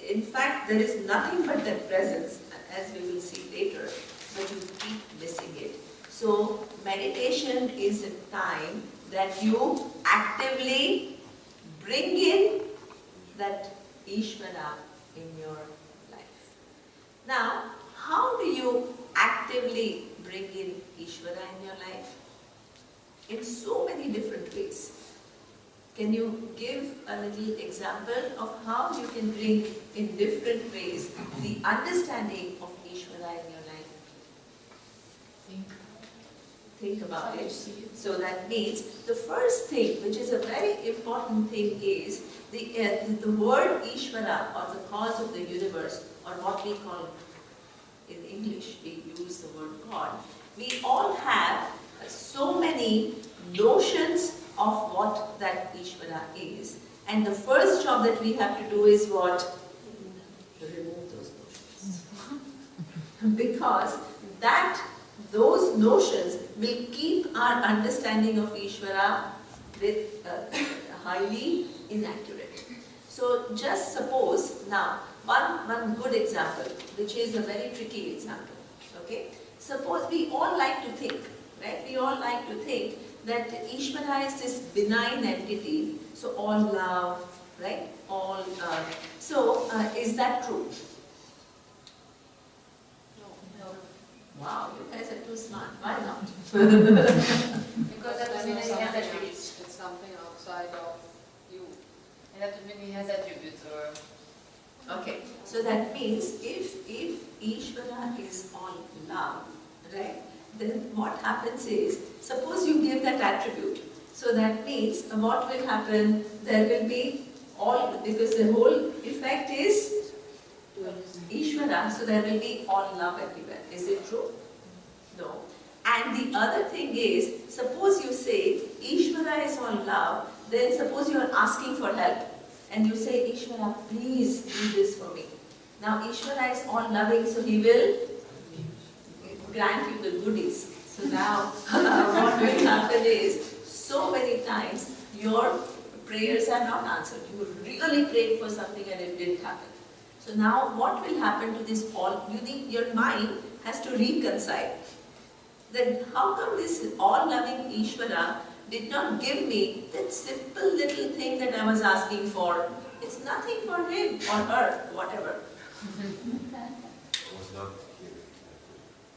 Speaker 1: in fact there is nothing but that presence, as we will see later, but you keep missing it. So meditation is a time that you actively bring in that Ishvara in your life. Now, how do you actively bring in Ishvara in your life? In so many different ways. Can you give a little example of how you can bring in different ways the understanding of Ishvara in your life? Think about it. So that means the first thing, which is a very important thing, is the word Ishvara, or the cause of the universe, or what we call in English, we use the word God. We all have so many notions of what that Ishvara is. And the first job that we have to do is what? Remove those notions. Because those notions will keep our understanding of Ishvara with highly inaccurate. So just suppose now, one good example, which is a very tricky example. Okay? Suppose we all like to think, right? We all like to think that Ishvara is this benign entity, so all love, right? All. Is that true?
Speaker 3: No.
Speaker 1: Wow, you guys are too smart. Why not?
Speaker 5: Because that doesn't mean he has attributes.
Speaker 3: It's something outside of you.
Speaker 5: And that doesn't mean he has attributes or...
Speaker 1: Okay, so that means if Ishvara is all love, right, then what happens is, suppose you give that attribute, so that means what will happen, there will be all, because the whole effect is Ishvara, so there will be all love everywhere. Is it true? No. And the other thing is, suppose you say Ishvara is all love, then suppose you are asking for help. And you say, Ishvara, please do this for me. Now Ishvara is all loving, so he will grant you the goodies. So now what will happen is, so many times your prayers are not answered. You really prayed for something and it didn't happen. So now what will happen to this all? Your mind has to reconcile. Then how come this all-loving Ishvara did not give me that simple little thing that I was asking for? It's nothing for him or her, whatever.
Speaker 6: Was not hearing.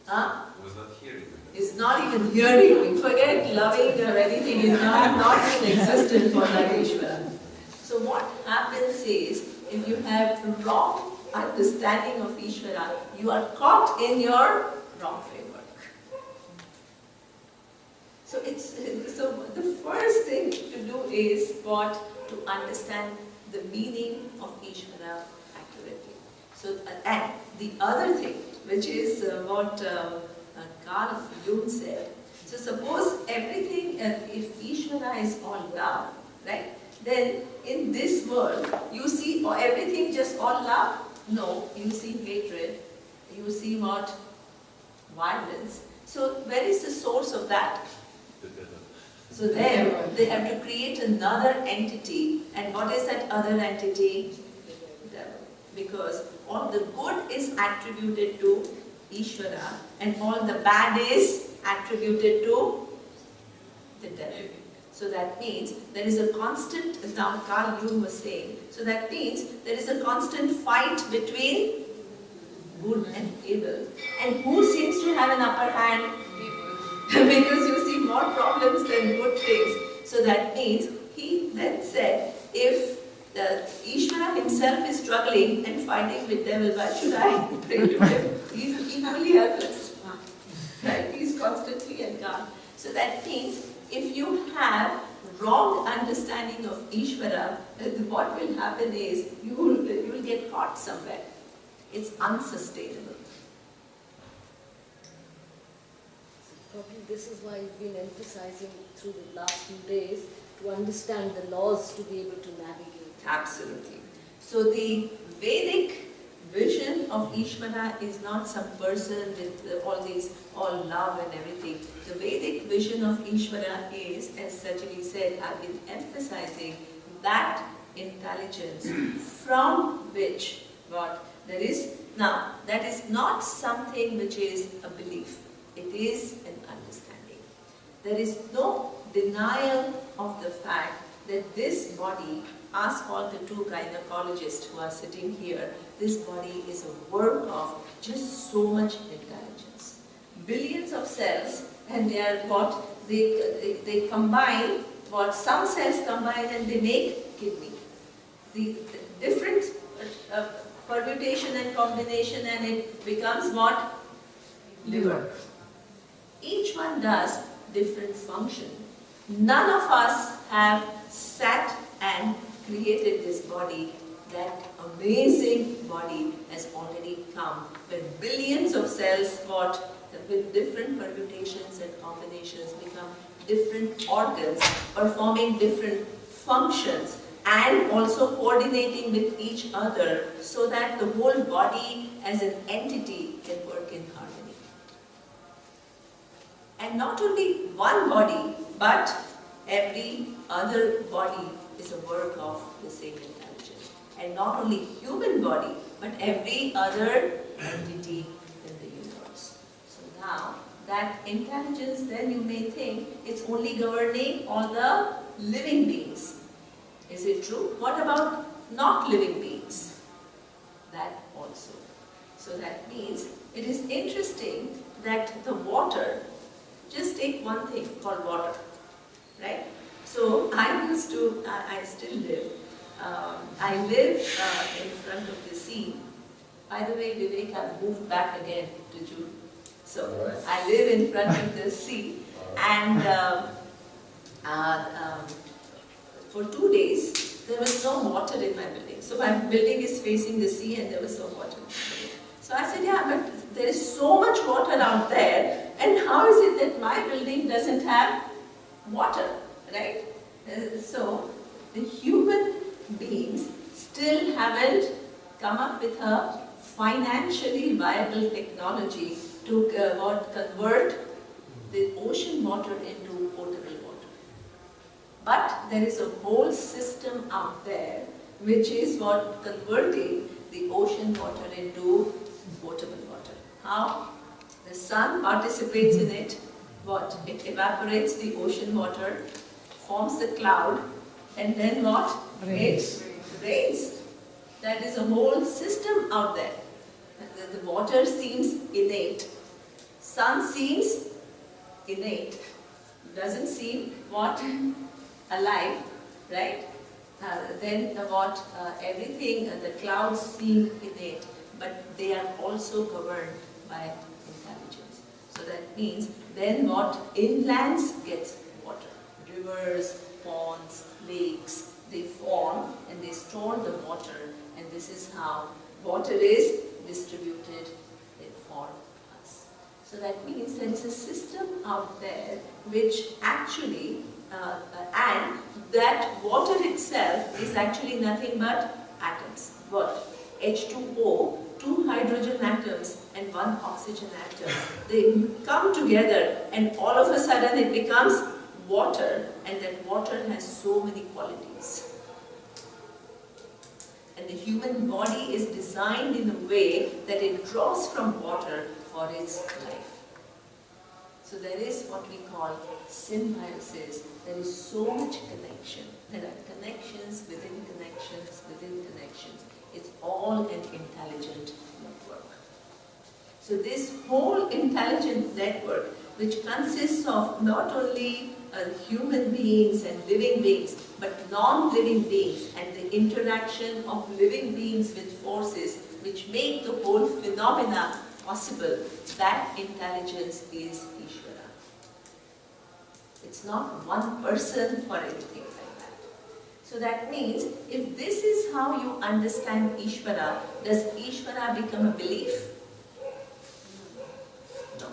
Speaker 1: Huh?
Speaker 6: Was not hearing.
Speaker 1: Is not even hearing. Forget loving or anything. Is not even existent for that Ishvara. So what happens is, if you have wrong understanding of Ishvara, you are caught in your wrong framework. So the first thing to do is what? To understand the meaning of Ishvara accurately. So and the other thing, which is what Carl Jung said. So suppose everything, if Ishvara is all love, right? Then in this world, you see everything just all love? No, you see hatred. You see what? Violence. So where is the source of that? So then they have to create another entity. And what is that other entity? Devil. Because all the good is attributed to Ishvara and all the bad is attributed to the devil. So that means there is a constant, as now Carl Jung was saying, so that means there is a constant fight between good and evil. And who seems to have an upper hand? Because you see more problems than good things. So that means he then said, if the Ishvara himself is struggling and fighting with devil, why should I pray to him? He is equally helpless. Right? He is constantly at God. So that means if you have wrong understanding of Ishvara, what will happen is you will get caught somewhere. It's unsustainable.
Speaker 7: Probably this is why you've been emphasizing through the last few days to understand the laws to be able to navigate.
Speaker 1: Absolutely. So the Vedic vision of Ishvara is not some person with all love and everything. The Vedic vision of Ishvara is, as Sajali said, I've been emphasizing that intelligence from which what there is. Now, that is not something which is a belief. It is an understanding. There is no denial of the fact that this body, ask all the two gynecologists who are sitting here, this body is a work of just so much intelligence. Billions of cells, and they are what? They combine, what some cells combine and they make kidney. The different permutation and combination, and it becomes what? Liver. Each one does different function. None of us have sat and created this body. That amazing body has already come with billions of cells with different permutations and combinations become different organs performing different functions and also coordinating with each other so that the whole body as an entity can work in harmony. And not only one body, but every other body is a work of the same intelligence. And not only human body, but every other entity in the universe. So now, that intelligence, then you may think it's only governing all the living beings. Is it true? What about not living beings? That also. So that means it is interesting that the water, just take one thing called water, right? So I still live, I live in front of the sea. By the way, Vivek, I've moved back again to June. So I live in front of the sea, and for 2 days there was no water in my building. So my building is facing the sea and there was no water. So I said, yeah, but there is so much water out there, and how is it that my building doesn't have water, right? So the human beings still haven't come up with a financially viable technology to convert the ocean water into potable water. But there is a whole system out there which is what converting the ocean water into potable water. How? The sun participates in it. What? It evaporates the ocean water, forms the cloud, and then what?
Speaker 2: Rains.
Speaker 1: It rains. That is a whole system out there. The water seems innate. Sun seems innate. Doesn't seem what? Alive, right? Then everything, the clouds seem innate, but they are also governed by intelligence. So that means then what? Inlands gets water. Rivers, ponds, lakes, they form and they store the water, and this is how water is distributed for us. So that means there is a system out there which actually, and that water itself is actually nothing but atoms. What? H2O, 2 hydrogen atoms and 1 oxygen atom. They come together and all of a sudden it becomes water, and that water has so many qualities. And the human body is designed in a way that it draws from water for its life. So there is what we call symbiosis. There is so much connection. There are connections within connections within connections. It's all an intelligent network. So this whole intelligent network, which consists of not only human beings and living beings, but non-living beings, and the interaction of living beings with forces which make the whole phenomena possible, that intelligence is Ishvara. It's not one person or anything like that. So that means, if this is how you understand Ishvara, does Ishvara become a belief? No.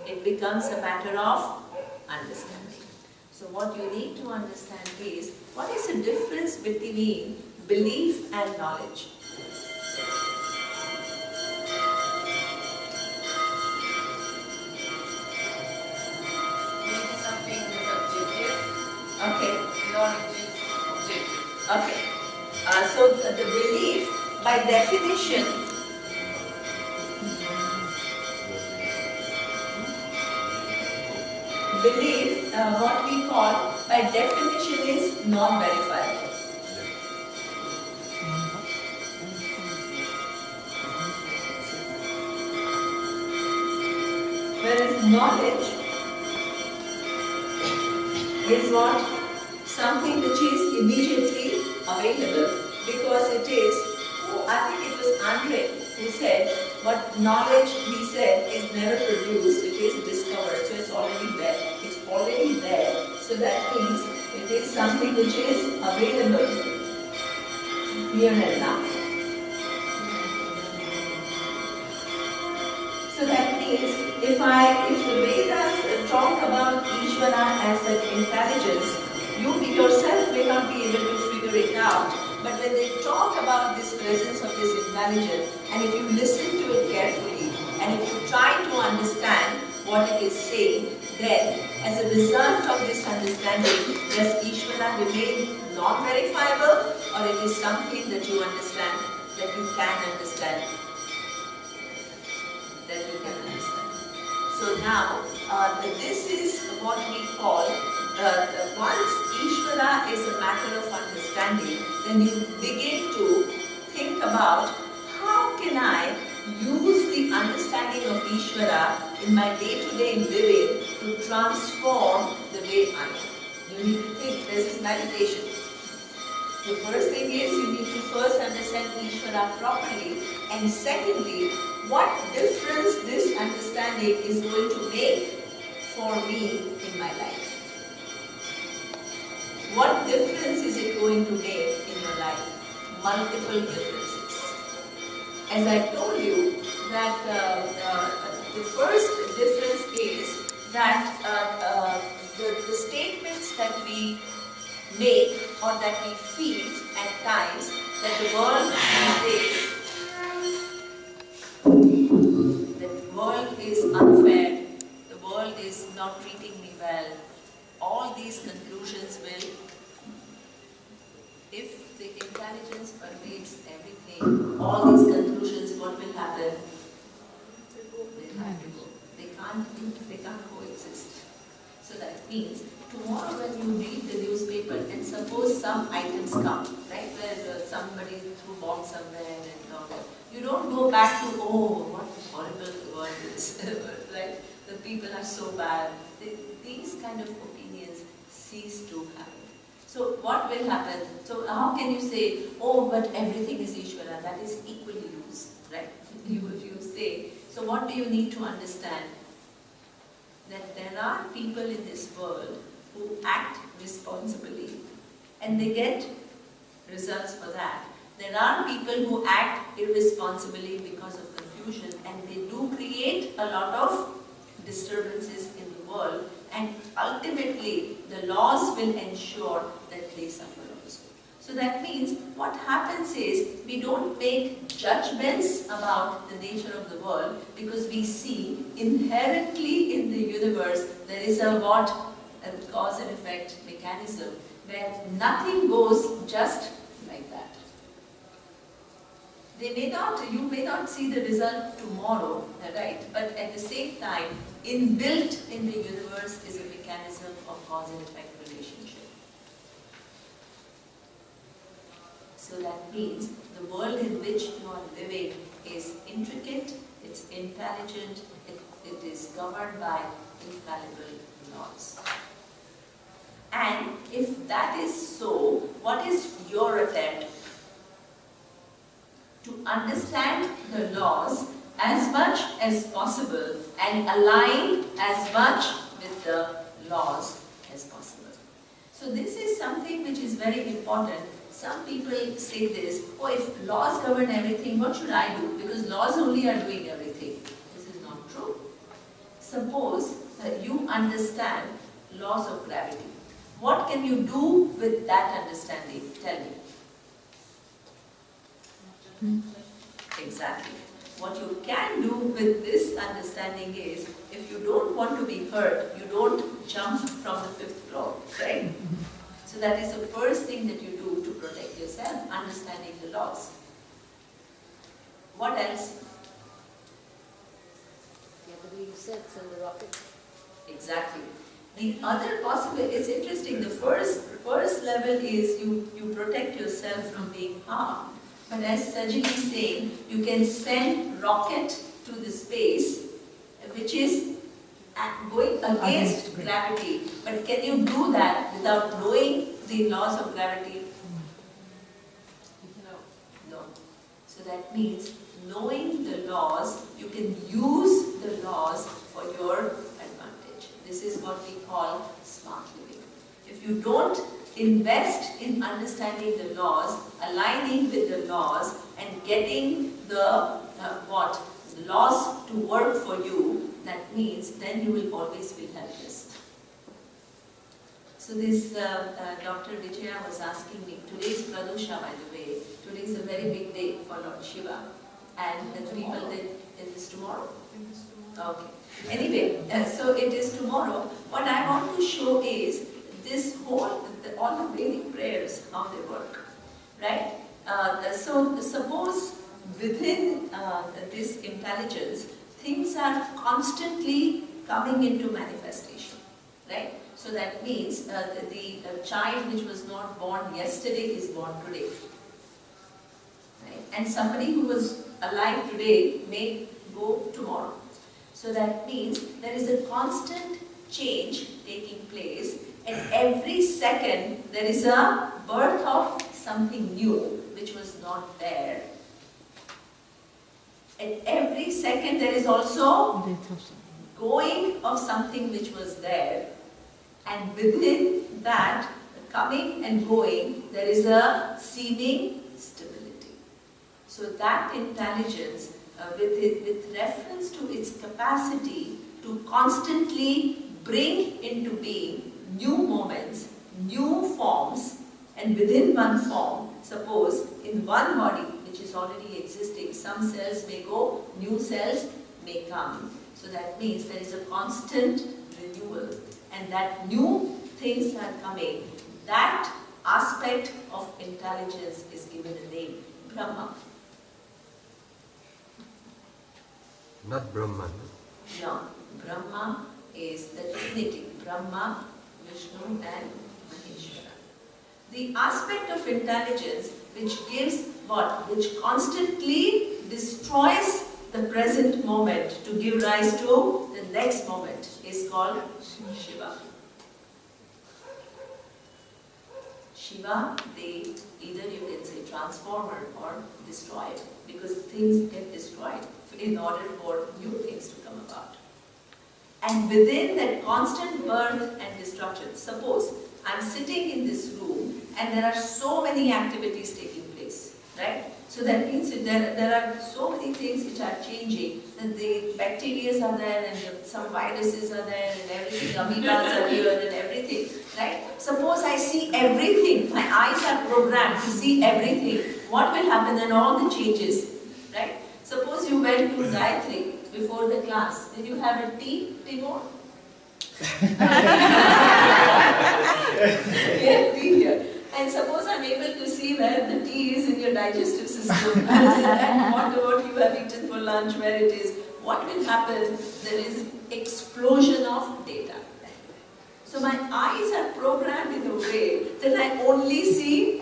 Speaker 1: It becomes a matter of understanding. So what you need to understand is, what is the difference between belief and knowledge?
Speaker 5: Maybe something is objective.
Speaker 1: Okay.
Speaker 5: Knowledge is objective.
Speaker 1: Okay. So the belief, by definition, belief, what we call, by definition is non-verifiable. Whereas knowledge is what? Something which is immediately available, because it is, I think it was Andre who said, what knowledge, he said, is never produced, it is discovered, so it's already there. It's already there, so that means it is something which is available here and now. So that means, if the Vedas talk about Ishvara as an intelligence, you yourself may not be able to figure it out, but when they talk about this presence of this intelligence, and if you listen to it carefully, and if you try to understand what it is saying, then as a result of this understanding, does Ishvara remain non-verifiable, or it is something that you understand that you can understand. That you can understand. So now, this is what we call, once Ishvara is a matter of understanding, then you begin to think about how can I use the understanding of Ishvara in my day-to-day living to transform the way I am. You need to think, this is meditation. The first thing is you need to first understand Ishvara properly, and secondly, what difference this understanding is going to make for me in my life. What difference is it going to make in your life? Multiple differences. As I told you, that the first difference is that the statements that we make or that we feel at times that the world these days, the world is unfair, the world is not treating me well, all these conclusions will, if the intelligence pervades everything, all these conclusions, what will happen? They have to go. They can't coexist. So that means tomorrow when you read the newspaper and suppose some items come, right, where somebody threw bomb somewhere and all that, you don't go back to, oh, what horrible the world is, right? The people are so bad. These kind of opinions cease to happen. So what will happen? So how can you say, oh, but everything is Ishvara? That is equally loose, right? If you say, so what do you need to understand? That there are people in this world who act responsibly and they get results for that. There are people who act irresponsibly because of confusion, and they do create a lot of disturbances in the world, and ultimately the laws will ensure that they suffer also. So that means what happens is we don't make judgments about the nature of the world, because we see inherently in the universe there is a cause and effect mechanism where nothing goes just like that. You may not see the result tomorrow, right? But at the same time, inbuilt in the universe is a mechanism of cause and effect relationship. So that means the world in which you are living is intricate, it's intelligent, it is governed by infallible laws. And if that is so, what is your attempt? To understand the laws as much as possible and align as much with the laws as possible. So this is something which is very important. Some people say this, oh, if laws govern everything, what should I do? Because laws only are doing everything. This is not true. Suppose that you understand laws of gravity. What can you do with that understanding? Tell me. Exactly. What you can do with this understanding is, if you don't want to be hurt, you don't jump from the 5th floor, right? So that is the first thing that you do to protect yourself, understanding the laws. What else?
Speaker 7: Yeah, the way you said, send the rocket.
Speaker 1: Exactly. The other possibility, it's interesting, the first level is you protect yourself from being harmed. But as Sajini is saying, you can send rocket to the space, which is going against gravity. But can you do that without knowing the laws of gravity? No. So that means knowing the laws, you can use the laws for your advantage. This is what we call smart living. If you don't invest in understanding the laws, aligning with the laws, and getting the laws to work for you, that means then you will always feel helpless. So this Dr. Vijaya was asking me, today is Pradosha, by the way. Today is a very big day for Lord Shiva. And the people did, it is tomorrow? Okay. Anyway, so it is tomorrow. What I want to show is this whole, all the Vedic prayers, how they work, right? So suppose within this intelligence, things are constantly coming into manifestation, right? So that means the child which was not born yesterday is born today, right? And somebody who was alive today may go tomorrow. So that means there is a constant change taking place, and every second there is a birth of something new which was not there. And every second there is also going of something which was there, and within that coming and going there is a seeming stability. So that intelligence with reference to its capacity to constantly bring into being new moments, new forms, and within one form, suppose in one body which is already existing, some cells may go, new cells may come. So that means there is a constant renewal, and that new things are coming. That aspect of intelligence is given a name, Brahma.
Speaker 6: Not Brahman.
Speaker 1: No, Brahma is the Trinity, Brahma, Vishnu and Maheshwara. The aspect of intelligence which gives what? Which constantly destroys the present moment to give rise to the next moment is called Shiva. Shiva, either you can say transformer or destroyed, because things get destroyed in order for new things to come about. And within that constant birth and destruction, suppose I'm sitting in this room and there are so many activities taking place, right? So that means there are so many things which are changing, that the bacteria are there and some viruses are there and everything, amoebas are here and everything, right? Suppose I see everything, my eyes are programmed to see everything, what will happen and all the changes, right? Suppose you went to Gayatri before the class, did you have a tea, Timur? Yeah, tea here. And suppose I'm able to see where the tea is in your digestive system, and what you have eaten for lunch, where it is, what will happen? There is explosion of data. So my eyes are programmed in a way that I only see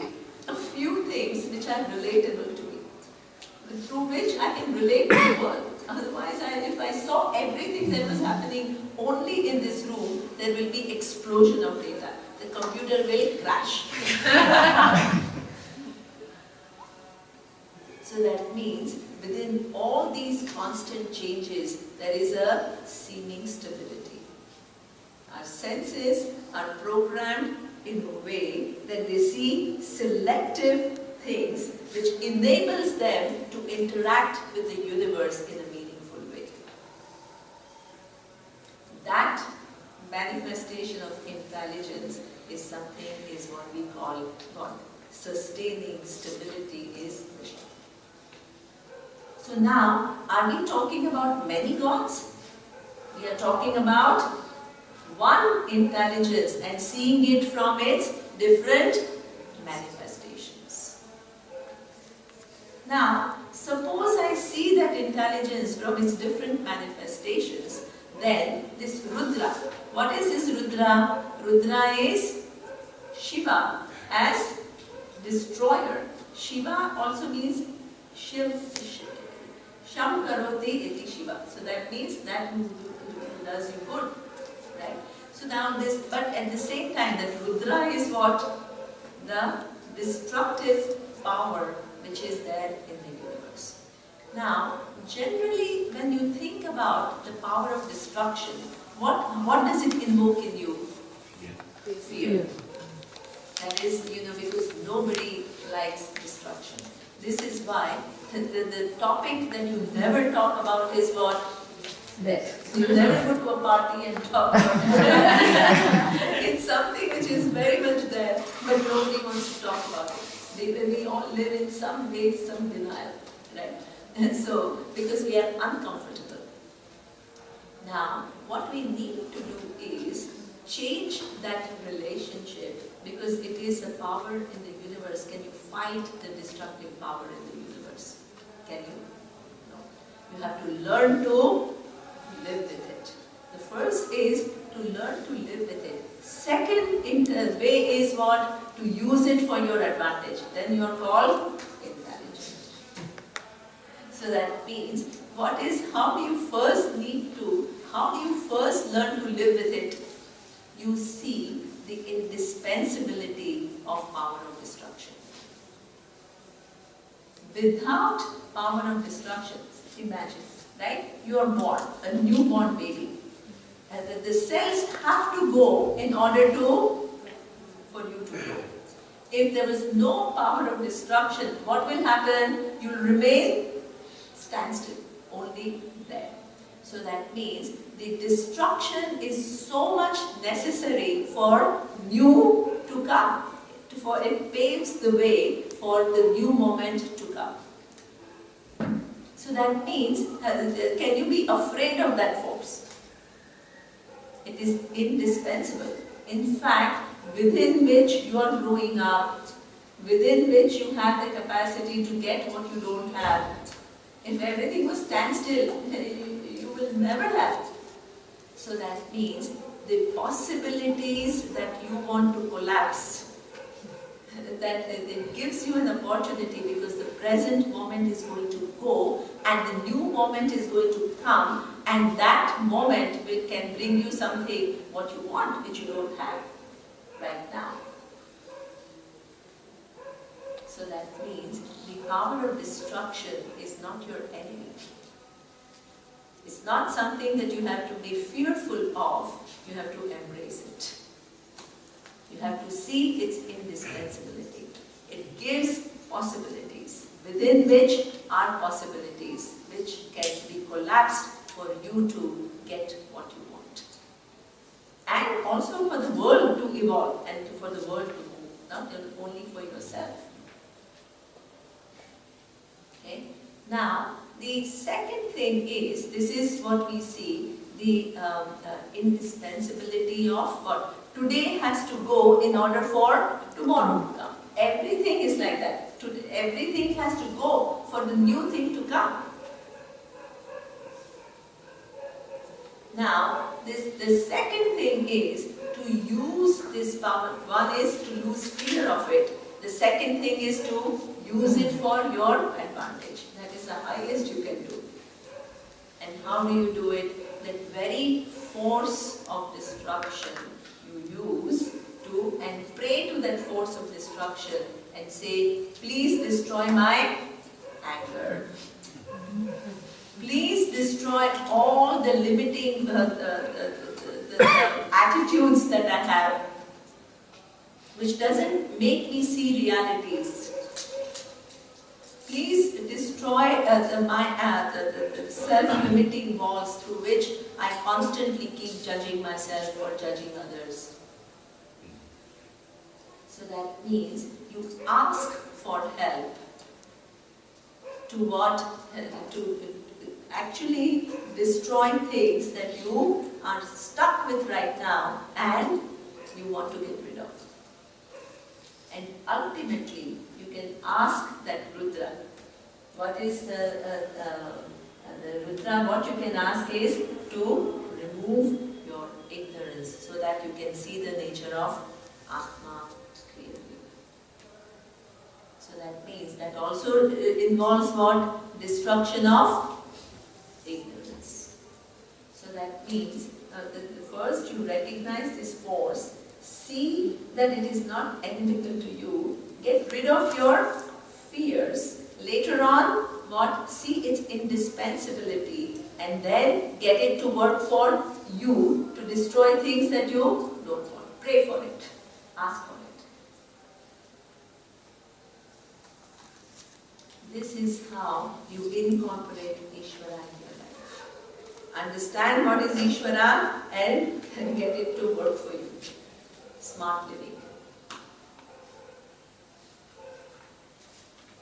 Speaker 1: a few things which are relatable to me, through which I can relate to the world. Otherwise, if I saw everything that was happening only in this room, there will be explosion of data. The computer will crash. So that means within all these constant changes, there is a seeming stability. Our senses are programmed in a way that they see selective things which enables them to interact with the universe in a meaningful way. That manifestation of intelligence is what we call God. Sustaining stability is Vishnu. So now, are we talking about many gods? We are talking about one intelligence and seeing it from its different manifestations. Now, suppose I see that intelligence from its different manifestations, then this Rudra, what is this Rudra? Rudra is Shiva as destroyer. Shiva also means Sham karoti iti Shiva. So that means that who does you good, right? So now this, but at the same time that Rudra is what? The destructive power which is there in the universe. Now, generally when you think about the power of destruction, what does it invoke in you? Fear. That is, because nobody likes destruction. This is why the topic that you never talk about is what? Death. You never go to a party and talk about it. It's something which is very much there, but nobody wants to talk about it. We all live in some way, some denial, right? And so, because we are uncomfortable. Now, what we need to do is change that relationship, because it is a power in the universe. Can you fight the destructive power in the universe? Can you? No. You have to learn to live with it. The first is to learn to live with it. Second way is what? To use it for your advantage. Then you are called intelligent. So that means, how do you first learn to live with it? You see the indispensability of power of destruction. Without power of destruction, imagine, right? You are born, a newborn baby. And the cells have to go in order for you to grow. If there is no power of destruction, what will happen? You will remain standstill, only there. So that means the destruction is so much necessary for new to come. For it paves the way for the new moment to come. So that means, can you be afraid of that force? It is indispensable. In fact, within which you are growing up, within which you have the capacity to get what you don't have. If everything was standstill, you will never have it. So that means the possibilities that you want to collapse, that it gives you an opportunity, because the present moment is going to go and the new moment is going to come, and that moment can bring you something what you want, which you don't have right now. So that means the power of destruction is not your enemy. It's not something that you have to be fearful of, you have to embrace it. You have to see its indispensability. It gives possibilities, within which are possibilities, which can be collapsed for you to get what you want. And also for the world to evolve and for the world to move, not only for yourself. Okay? Now, the second thing is, this is what we see, the indispensability of what? Today has to go in order for tomorrow to come. Everything is like that. Today, everything has to go for the new thing to come. Now, the second thing is to use this power. One is to lose fear of it. The second thing is to use it for your advantage. That is the highest you can do. And how do you do it? That very force of destruction you use to, and pray to that force of destruction and say, please destroy my anger. Please destroy all the limiting the attitudes that I have, which doesn't make me see realities. Please destroy the self-limiting walls through which I constantly keep judging myself or judging others. So that means you ask for help to what? To actually destroy things that you are stuck with right now and you want to get rid of. And ultimately, you can ask that Rudra. What is the Rudra? What you can ask is to remove your ignorance so that you can see the nature of Atma clearly. So that means that also involves what? Destruction of ignorance. So that means first you recognize this force, see that it is not inimical to you, get rid of your fears. Later on, what? See its indispensability and then get it to work for you to destroy things that you don't want. Pray for it. Ask for it. This is how you incorporate Ishvara in your life. Understand what is Ishvara and get it to work for you. Smart living.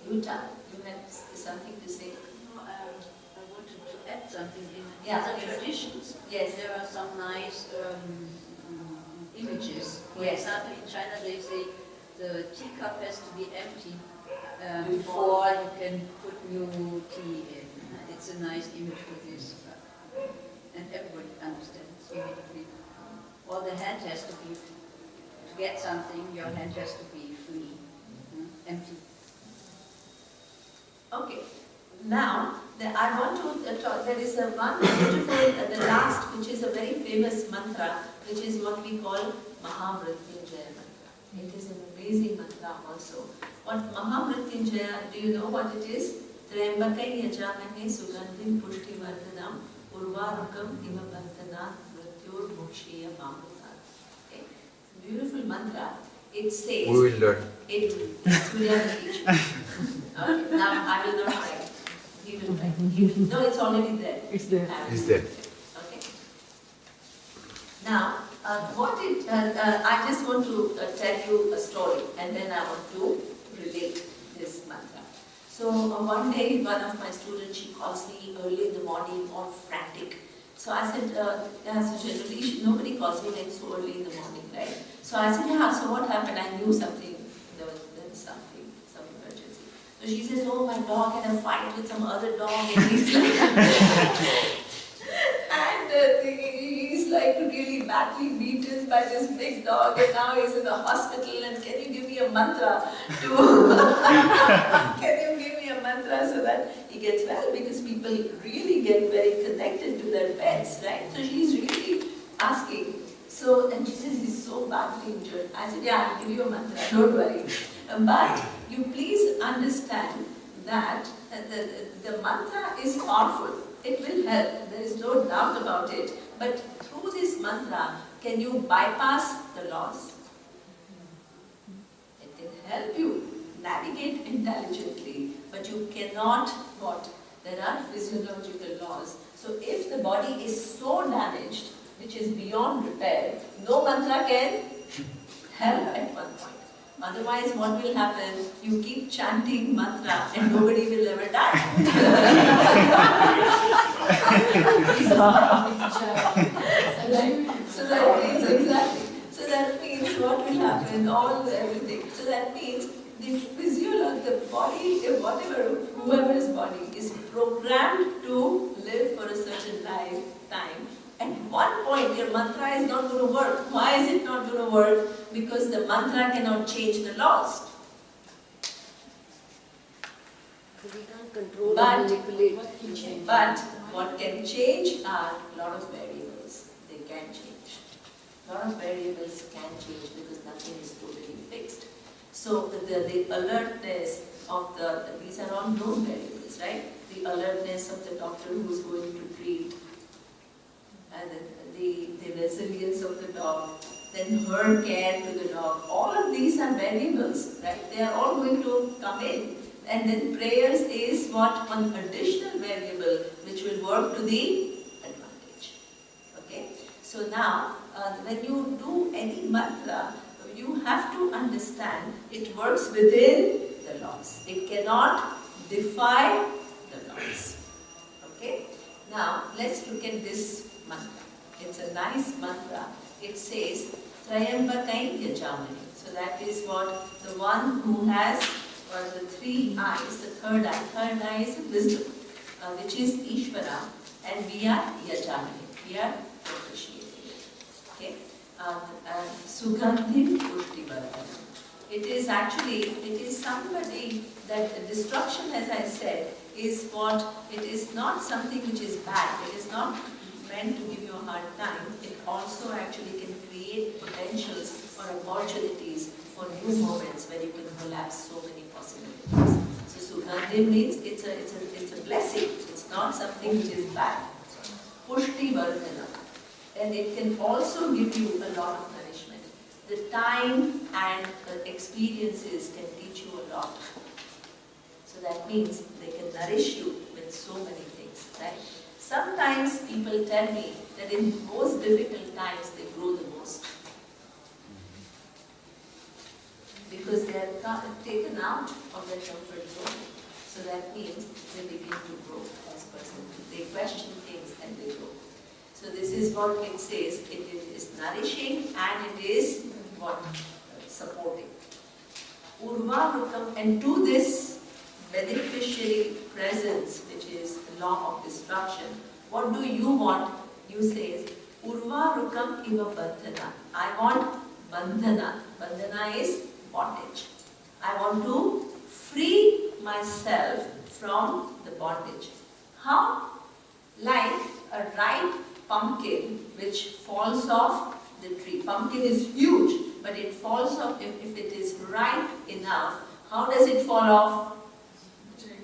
Speaker 1: Yuta, you had something to say?
Speaker 5: No, I wanted to add something. In
Speaker 1: Yeah,
Speaker 5: other
Speaker 1: yes.
Speaker 5: traditions,
Speaker 1: Yes.
Speaker 5: there are some nice images. For
Speaker 1: Yes.
Speaker 5: example, in China they say the teacup has to be empty
Speaker 1: Before.
Speaker 5: before you can put new tea in. It's a nice image for this. And everybody understands immediately. Or the hand has to be, to get something, your hand has to be free, empty.
Speaker 1: Okay. Now, I want to talk, there is a one beautiful, the last, which is a very famous mantra, which is what we call Mahamrityunjaya mantra. It is an amazing mantra also. What Mahamrityunjaya, do you know what it is? Trembakai yajamahe sugandhim pushtivardhanam urvarukam imabandhanat mrityur mokshiya mamrutat. Okay? Beautiful mantra. It says...
Speaker 6: We will learn.
Speaker 1: Surya will teach you. Okay, now I will not write. He will write. No, it's already there.
Speaker 2: It's there.
Speaker 6: It's there.
Speaker 1: Okay. Now, I just want to tell you a story, and then I want to relate this mantra. So one day, one of my students, she calls me early in the morning, all frantic. So I said, so generally nobody calls me like so early in the morning, right? So I said, yeah, so what happened? I knew something, there was something, some emergency. So she says, oh, my dog had a fight with some other dog, and he's like really badly beaten by this big dog, and now he's in the hospital, and can you give me a mantra so that he gets well? Because people really get very connected to their pets, right? So she's really asking. So, and she says, he's so badly injured. I said, yeah, I'll give you a mantra, don't worry. But you please understand that the mantra is powerful. It will help, there is no doubt about it. But through this mantra, can you bypass the laws? It can help you navigate intelligently, but you cannot what? There are physiological laws. So if the body is so damaged, which is beyond repair, no mantra can help at one point. Otherwise, what will happen? You keep chanting mantra and nobody will ever die. So that means, exactly. So that means what will happen? Everything. So that means the the body, whatever, whoever's body is programmed to live for a certain lifetime. At one point, your mantra is not going to work. Why is it not going to work? Because the mantra cannot change the laws.
Speaker 7: So we can't control
Speaker 1: But-
Speaker 7: or manipulate.
Speaker 1: But what can change are a lot of variables. They can change. A lot of variables can change because nothing is totally fixed. So the alertness of these are all known variables, right? The alertness of the doctor who is going to treat, and the resilience of the dog, then her care to the dog. All of these are variables, right? They are all going to come in. And then prayers is what? One additional variable which will work to the advantage. Okay? So now, when you do any mantra, you have to understand it works within the laws. It cannot defy the laws. Okay? Now, let's look at this mantra. It's a nice mantra. It says, Trayambakai Yajamani. So that is what the one who has, or the three eyes, the third eye. Third eye is wisdom, which is Ishvara, and we are Yajamani. We are appreciating it. Okay? Sugandhim Pushtivardhanam. It is actually, it is somebody that destruction, as I said, is what, it is not something which is bad. It is not meant to give you a hard time. It also actually can create potentials or opportunities for new moments where you can collapse so many possibilities. So Sugandhim means it's a blessing. It's not something which is bad. Pushti Vardhana. And it can also give you a lot of nourishment. The time and experiences can teach you a lot. So that means they can nourish you with so many things, right? Sometimes people tell me that in most difficult times they grow the most. Because they are taken out of their comfort zone. So that means they begin to grow as persons. They question things and they grow. So this is what it says. It is nourishing and it is what? Supporting. Urvarukam, and to this beneficiary presence, which is the law of destruction, what do you want? You say, Urvarukam iva bandhana. I want bandhana. Bandhana is bondage. I want to free myself from the bondage. How? Like a ripe pumpkin which falls off the tree. Pumpkin is huge, but it falls off if it is ripe enough. How does it fall off?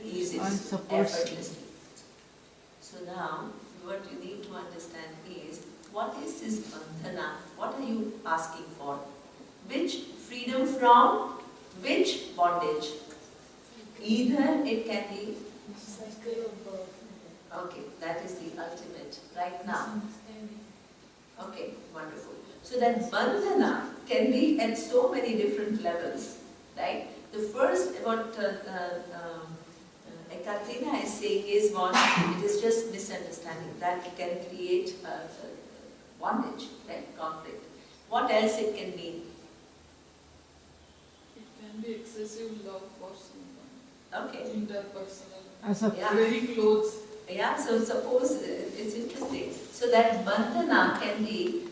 Speaker 1: Easily, effortlessly. So now, what you need to understand is, what is this bandhana? What are you asking for? Which freedom from which bondage? Either it can be,
Speaker 7: Cycle of birth.
Speaker 1: okay, that is the ultimate right now. Okay, wonderful. So that bandhana can be at so many different levels, right? The first, what Ekaterina is saying is what? It is just misunderstanding that can create bondage, right? Conflict. What else it can mean?
Speaker 3: It can be excessive love for someone.
Speaker 1: Okay.
Speaker 3: Interpersonal.
Speaker 1: Yeah.
Speaker 3: Wearing clothes.
Speaker 1: Yeah, so suppose, it's interesting. So that bandhana can be,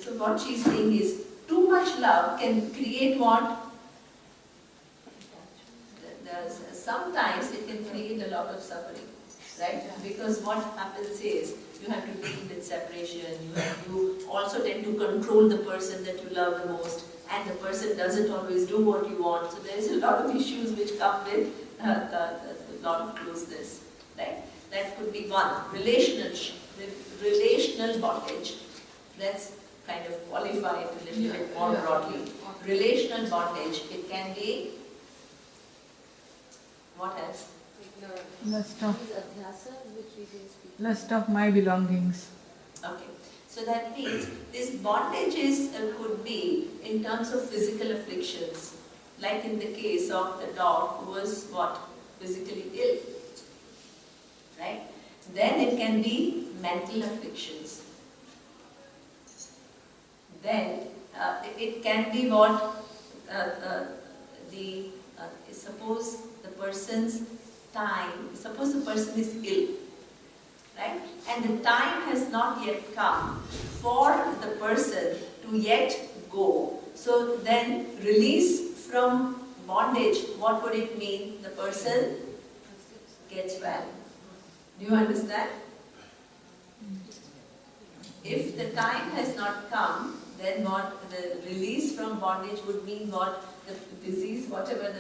Speaker 1: so what she's saying is, too much love can create what? Sometimes it can create a lot of suffering, right? Because what happens is, you have to deal with separation, you also tend to control the person that you love the most, and the person doesn't always do what you want. So there is a lot of issues which come with a lot of closeness. Right? That could be one. Relational bondage. Let's kind of qualify it a little bit more broadly. Relational bondage. It can be, what else?
Speaker 2: Lust of,
Speaker 7: Which we didn't speak.
Speaker 2: lust of my belongings.
Speaker 1: Okay. So that means this bondages could be in terms of physical afflictions. Like in the case of the dog who was what? Physically ill. Right? Then it can be mental afflictions. Then it can be what? Suppose the person's time, suppose the person is ill, right? And the time has not yet come for the person to yet go. So then release from bondage, what would it mean? The person gets well. Do you understand? If the time has not come, then what the release from bondage would mean what? The disease, whatever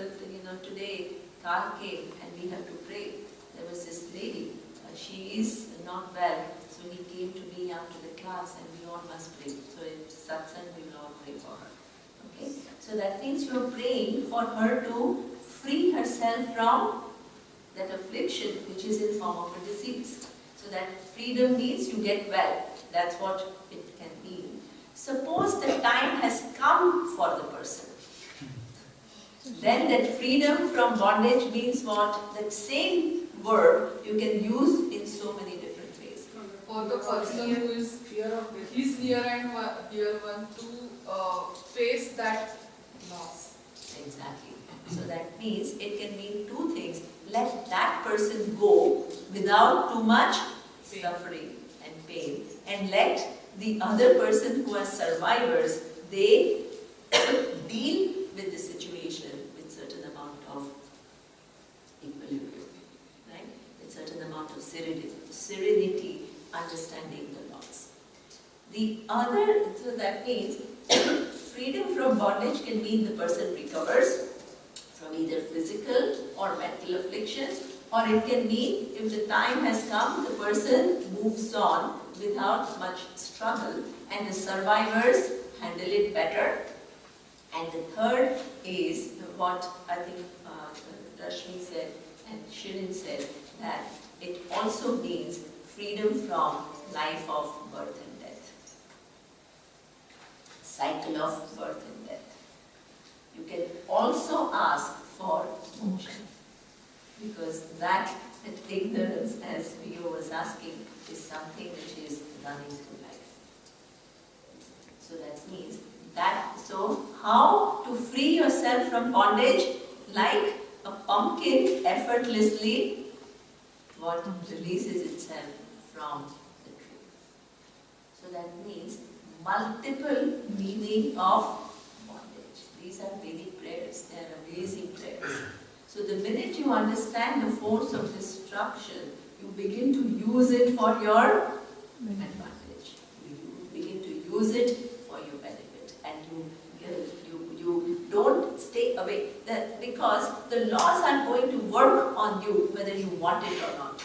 Speaker 1: today Kal came and we have to pray. There was this lady, she is not well, so he came to me after the class and we all must pray. So in satsang we will all pray for her. Okay? So that means you are praying for her to free herself from that affliction which is in form of a disease. So that freedom means you get well. That's what it can mean. Suppose the time has come for the person. Then that freedom from bondage means what? That same word you can use in so many different ways.
Speaker 3: For the person who is he's near and dear one to face that loss.
Speaker 1: Exactly. So that means it can mean two things. Let that person go without too much suffering and pain, and let the other person who are survivors, they deal with the situation with certain amount of equilibrium, right? With certain amount of serenity, understanding the loss. The other, so that means freedom from bondage can mean the person recovers from either physical or mental afflictions, or it can mean if the time has come, the person moves on without much struggle and the survivors handle it better. And the third is what I think Rashmi said and Shirin said, that it also means freedom from life of birth and death. Cycle of birth and death. You can also ask for moksha, because that ignorance, as Vio was asking, is something which is running through life. So that means that, so how to free yourself from bondage? Like a pumpkin effortlessly what releases itself from the tree. So that means multiple meaning of bondage. These are Vedic prayers, they are amazing prayers. So the minute you understand the force of destruction, you begin to use it for your advantage. You begin to use it for your benefit, and you don't stay away. Because the laws are going to work on you whether you want it or not.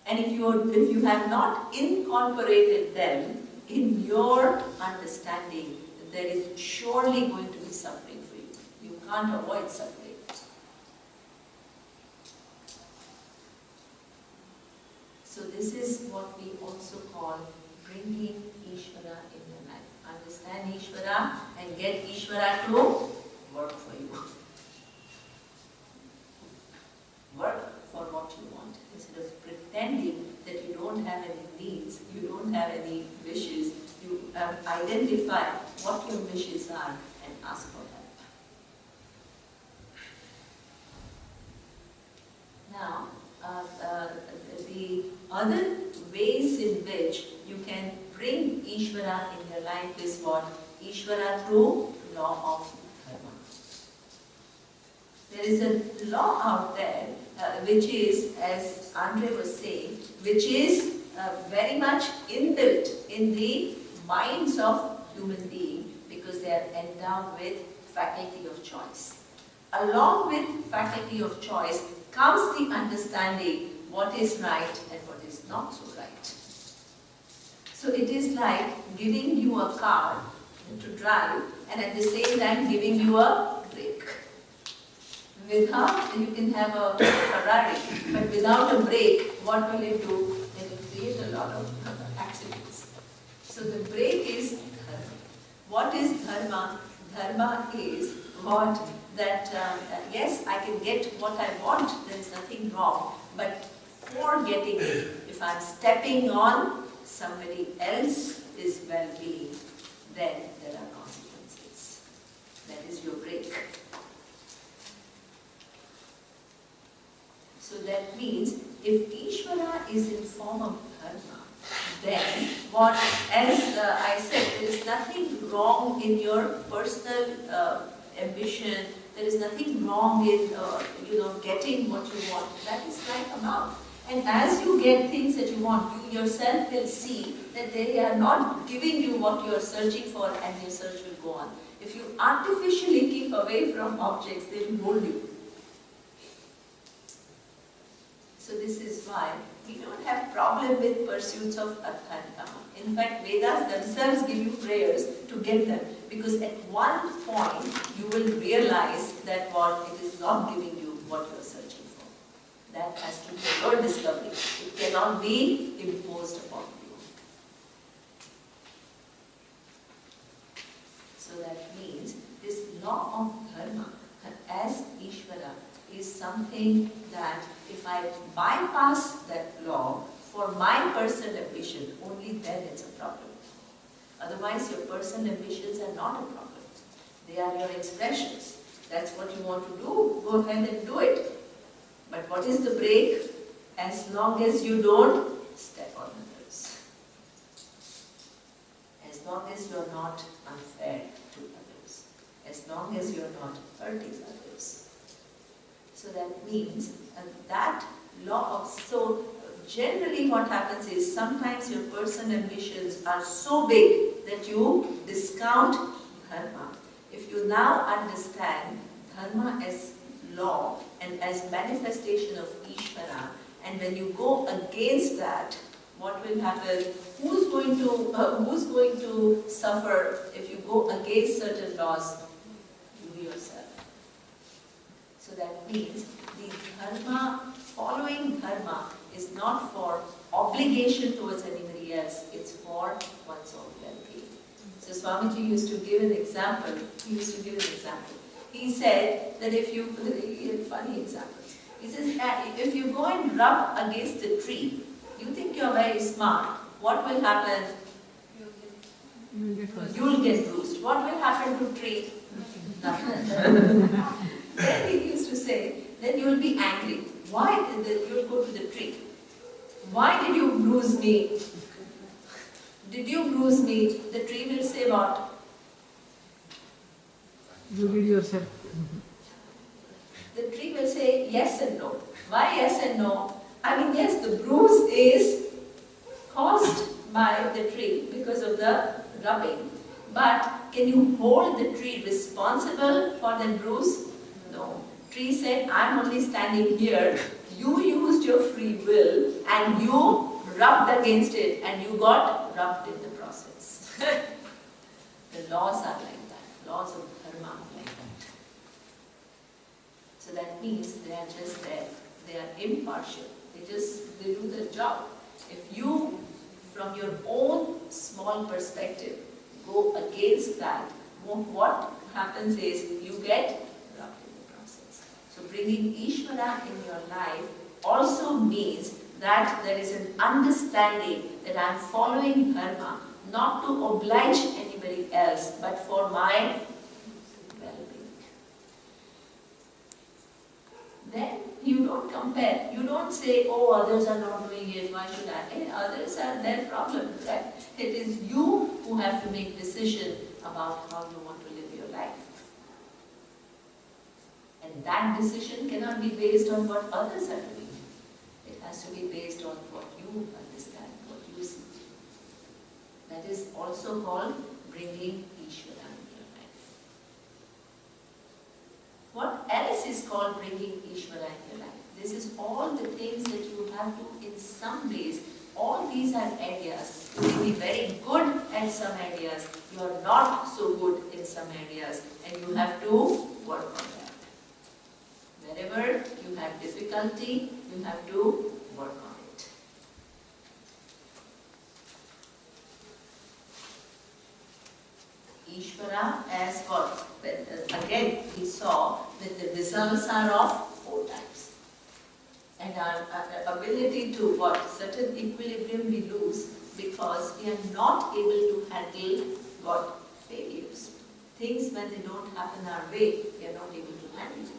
Speaker 1: And if you have not incorporated them in your understanding, there is surely going to be suffering for you. You can't avoid suffering. So this is what we also call bringing Ishvara in your life. Understand Ishvara and get Ishvara to work for you. Work for what you want. Instead of pretending that you don't have any needs, you don't have any wishes, you identify what your wishes are and ask for help. Now, the other ways in which you can bring Ishvara in your life is what? Ishvara through law of dharma. There is a law out there which is, as Andre was saying, which is very much inbuilt in the minds of human beings because they are endowed with faculty of choice. Along with faculty of choice comes the understanding what is right and what is not so right. So it is like giving you a car to drive and at the same time giving you a brake. With her, you can have a Ferrari, but without a brake, what will it do? It will create a lot of accidents. So the brake is dharma. What is dharma? Dharma is what that, yes, I can get what I want, there is nothing wrong, but for getting it, if I'm stepping on somebody else's well-being, then there are consequences. That is your brake. So that means if Ishvara is in form of dharma, then what, as I said, there is nothing wrong in your personal ambition, there is nothing wrong in getting what you want. That is right about. And as you get things that you want, you yourself will see that they are not giving you what you are searching for, and your search will go on. If you artificially keep away from objects, they will hold you. So this is why we don't have problem with pursuits of adhyana. In fact, Vedas themselves give you prayers to get them, because at one point you will realize that what it is not giving you what you are searching for. That has to be your discovery. It cannot be imposed upon you. So that means this law of dharma as Ishvara is something that if I bypass that law for my personal ambition, only then it's a problem. Otherwise, your personal ambitions are not a problem. They are your expressions. That's what you want to do. Go ahead and do it. But what is the break? As long as you don't step on others. As long as you're not unfair to others. As long as you're not hurting others. So that means that law of, so generally what happens is sometimes your personal ambitions are so big that you discount dharma. If you now understand dharma as law and as manifestation of Ishvara, and when you go against that, what will happen? Who's going to suffer if you go against certain laws? You yourself. So that means the dharma, following dharma is not for obligation towards anybody else, it's for one's own well-being. So Swamiji used to give an example. He said that if you, funny example, He says, if you go and rub against the tree, you think you're very smart. What will happen?
Speaker 2: You will get hurt.
Speaker 1: You'll get bruised. What will happen to tree? Nothing. Then he used to say, then you'll be angry. Why did you'll go to the tree? Why did you bruise me? Did you bruise me? The tree will say what?
Speaker 2: You did yourself.
Speaker 1: The tree will say yes and no. Why yes and no? I mean, yes, the bruise is caused by the tree because of the rubbing. But can you hold the tree responsible for the bruise? No. Tree said, I'm only standing here. You used your free will and you rubbed against it and you got rubbed in the process. The laws are like that. Laws of dharma are like that. So that means they are just there. They are impartial. They do the job. If you, from your own small perspective, go against that, what happens is you get rubbed in the process. So bringing Ishvara in your life also means that there is an understanding that I am following dharma, not to oblige anybody else, but for my well-being. Then you don't compare. You don't say, oh, others are not doing it, why should I? Hey, others are their problem, right? It is you who have to make decision about how you want to live your life. And that decision cannot be based on what others are doing. It has to be based on what you understand, what you see. That is also called bringing Ishvara in your life. What else is called bringing Ishvara in your life? This is all the things that you have to, in some ways, all these are areas. You may be very good at some areas, you are not so good in some areas, and you have to work on that. Wherever you have difficulty, you have to work on it. Ishvara as what? Again, we saw that the results are of 4 types. And our ability to what? Certain equilibrium we lose because we are not able to handle what? Failures. Things when they don't happen our way, we are not able to handle it.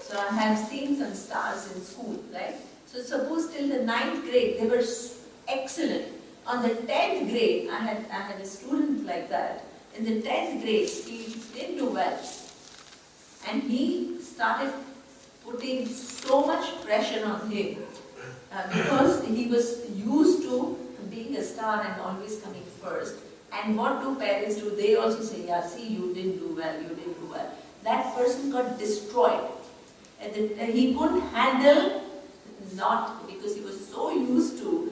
Speaker 1: So I have seen some stars in school, right? So suppose till the 9th grade, they were excellent. On the 10th grade, I had a student like that. In the 10th grade, he didn't do well. And he started putting so much pressure on him because he was used to being a star and always coming first. And what do parents do? They also say, yeah, see, you didn't do well, you didn't do well. That person got destroyed. And he couldn't handle, not because he was so used to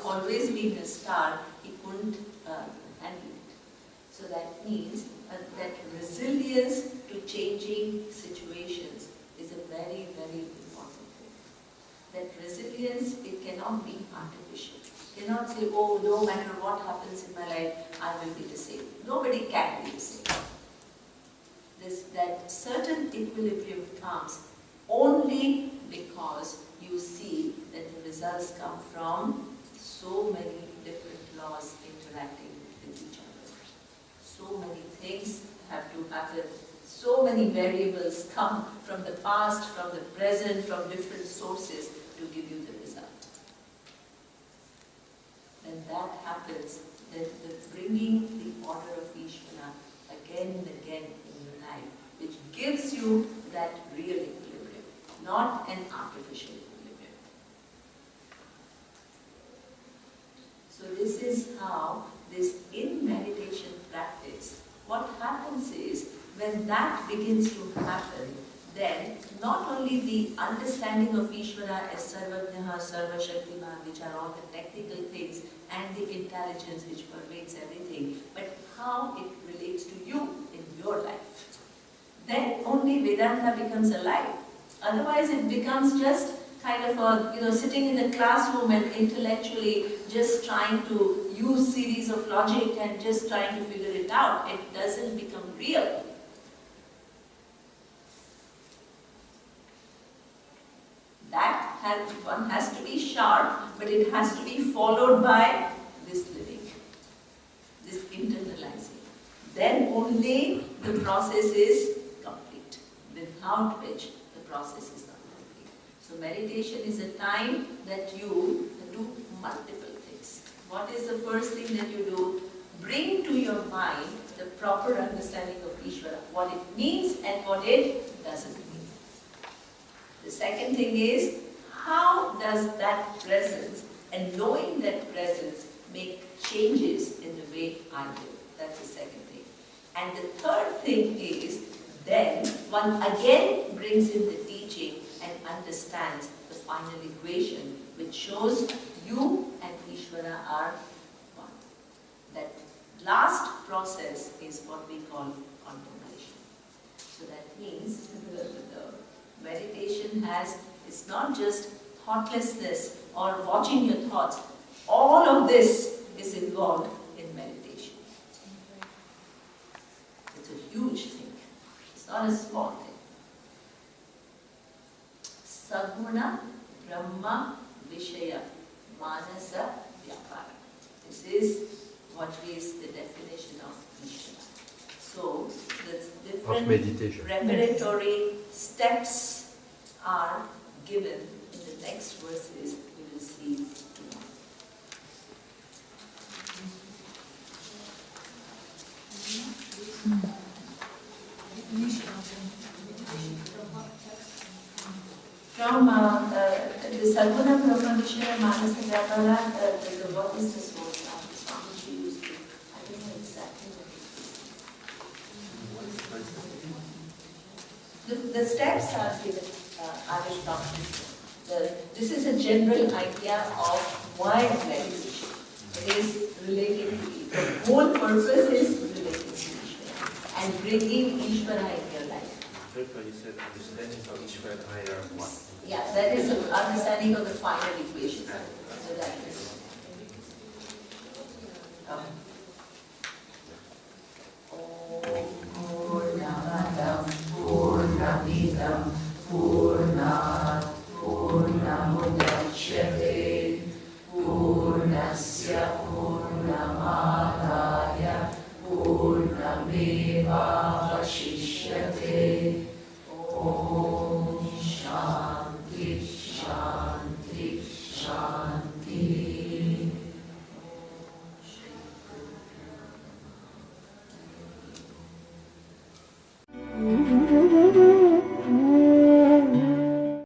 Speaker 1: always being a star, he couldn't handle it. So that means that resilience to changing situations is a very, very important thing. That resilience, it cannot be artificial. You cannot say, oh, no matter what happens in my life, I will be the same. Nobody can be the same. That certain equilibrium comes only because you see that the results come from so many different laws interacting with each other. So many things have to happen. So many variables come from the past, from the present, from different sources to give you the result. When that happens, then the bringing the order of Ishvara again and again in your life, which gives you that real equilibrium, not an artificial equilibrium. So this is how this in meditation practice, what happens is when that begins to happen, then not only the understanding of Ishvara as Sarvajnaha, Sarvashaktiman, which are all the technical things, and the intelligence which pervades everything, but how it relates to you in your life. Then only Vedanta becomes alive. Otherwise it becomes just kind of a, sitting in a classroom and intellectually just trying to use series of logic and just trying to figure it out. It doesn't become real. one has to be sharp, but it has to be followed by this living, this internalizing. Then only the process is complete, without which the process is not complete. So meditation is a time that you do multiple things. What is the first thing that you do? Bring to your mind the proper understanding of Ishvara, what it means and what it doesn't mean. The second thing is, how does that presence and knowing that presence make changes in the way I live? That's the second thing. And the third thing is, then one again brings in the teaching and understands the final equation, which shows you and Ishvara are one. That last process is what we call contemplation. So that means the meditation it's not just thoughtlessness or watching your thoughts. All of this is involved in meditation. It's a huge thing. It's not a small thing. Saguna Brahma Vishaya Manasa Vyapara. This is what is the definition of Ishvara. So the different preparatory steps are given in the next verses we will see tomorrow. From the Saguna Brahma Vishaya Manasa Vyapara, what is the source of the Swamiji used to? I don't know exactly what it is. The steps are given, I will talk to you. This is a general idea of why meditation. It is related to Ishvara. The whole purpose is related to Ishvara and bringing Ishvara in your life.
Speaker 6: When you said understanding of Ishvara higher one.
Speaker 1: Yeah, that is an understanding of the final equation. So that is. Purnamidam Purnamidam Purnat Purnamudachyate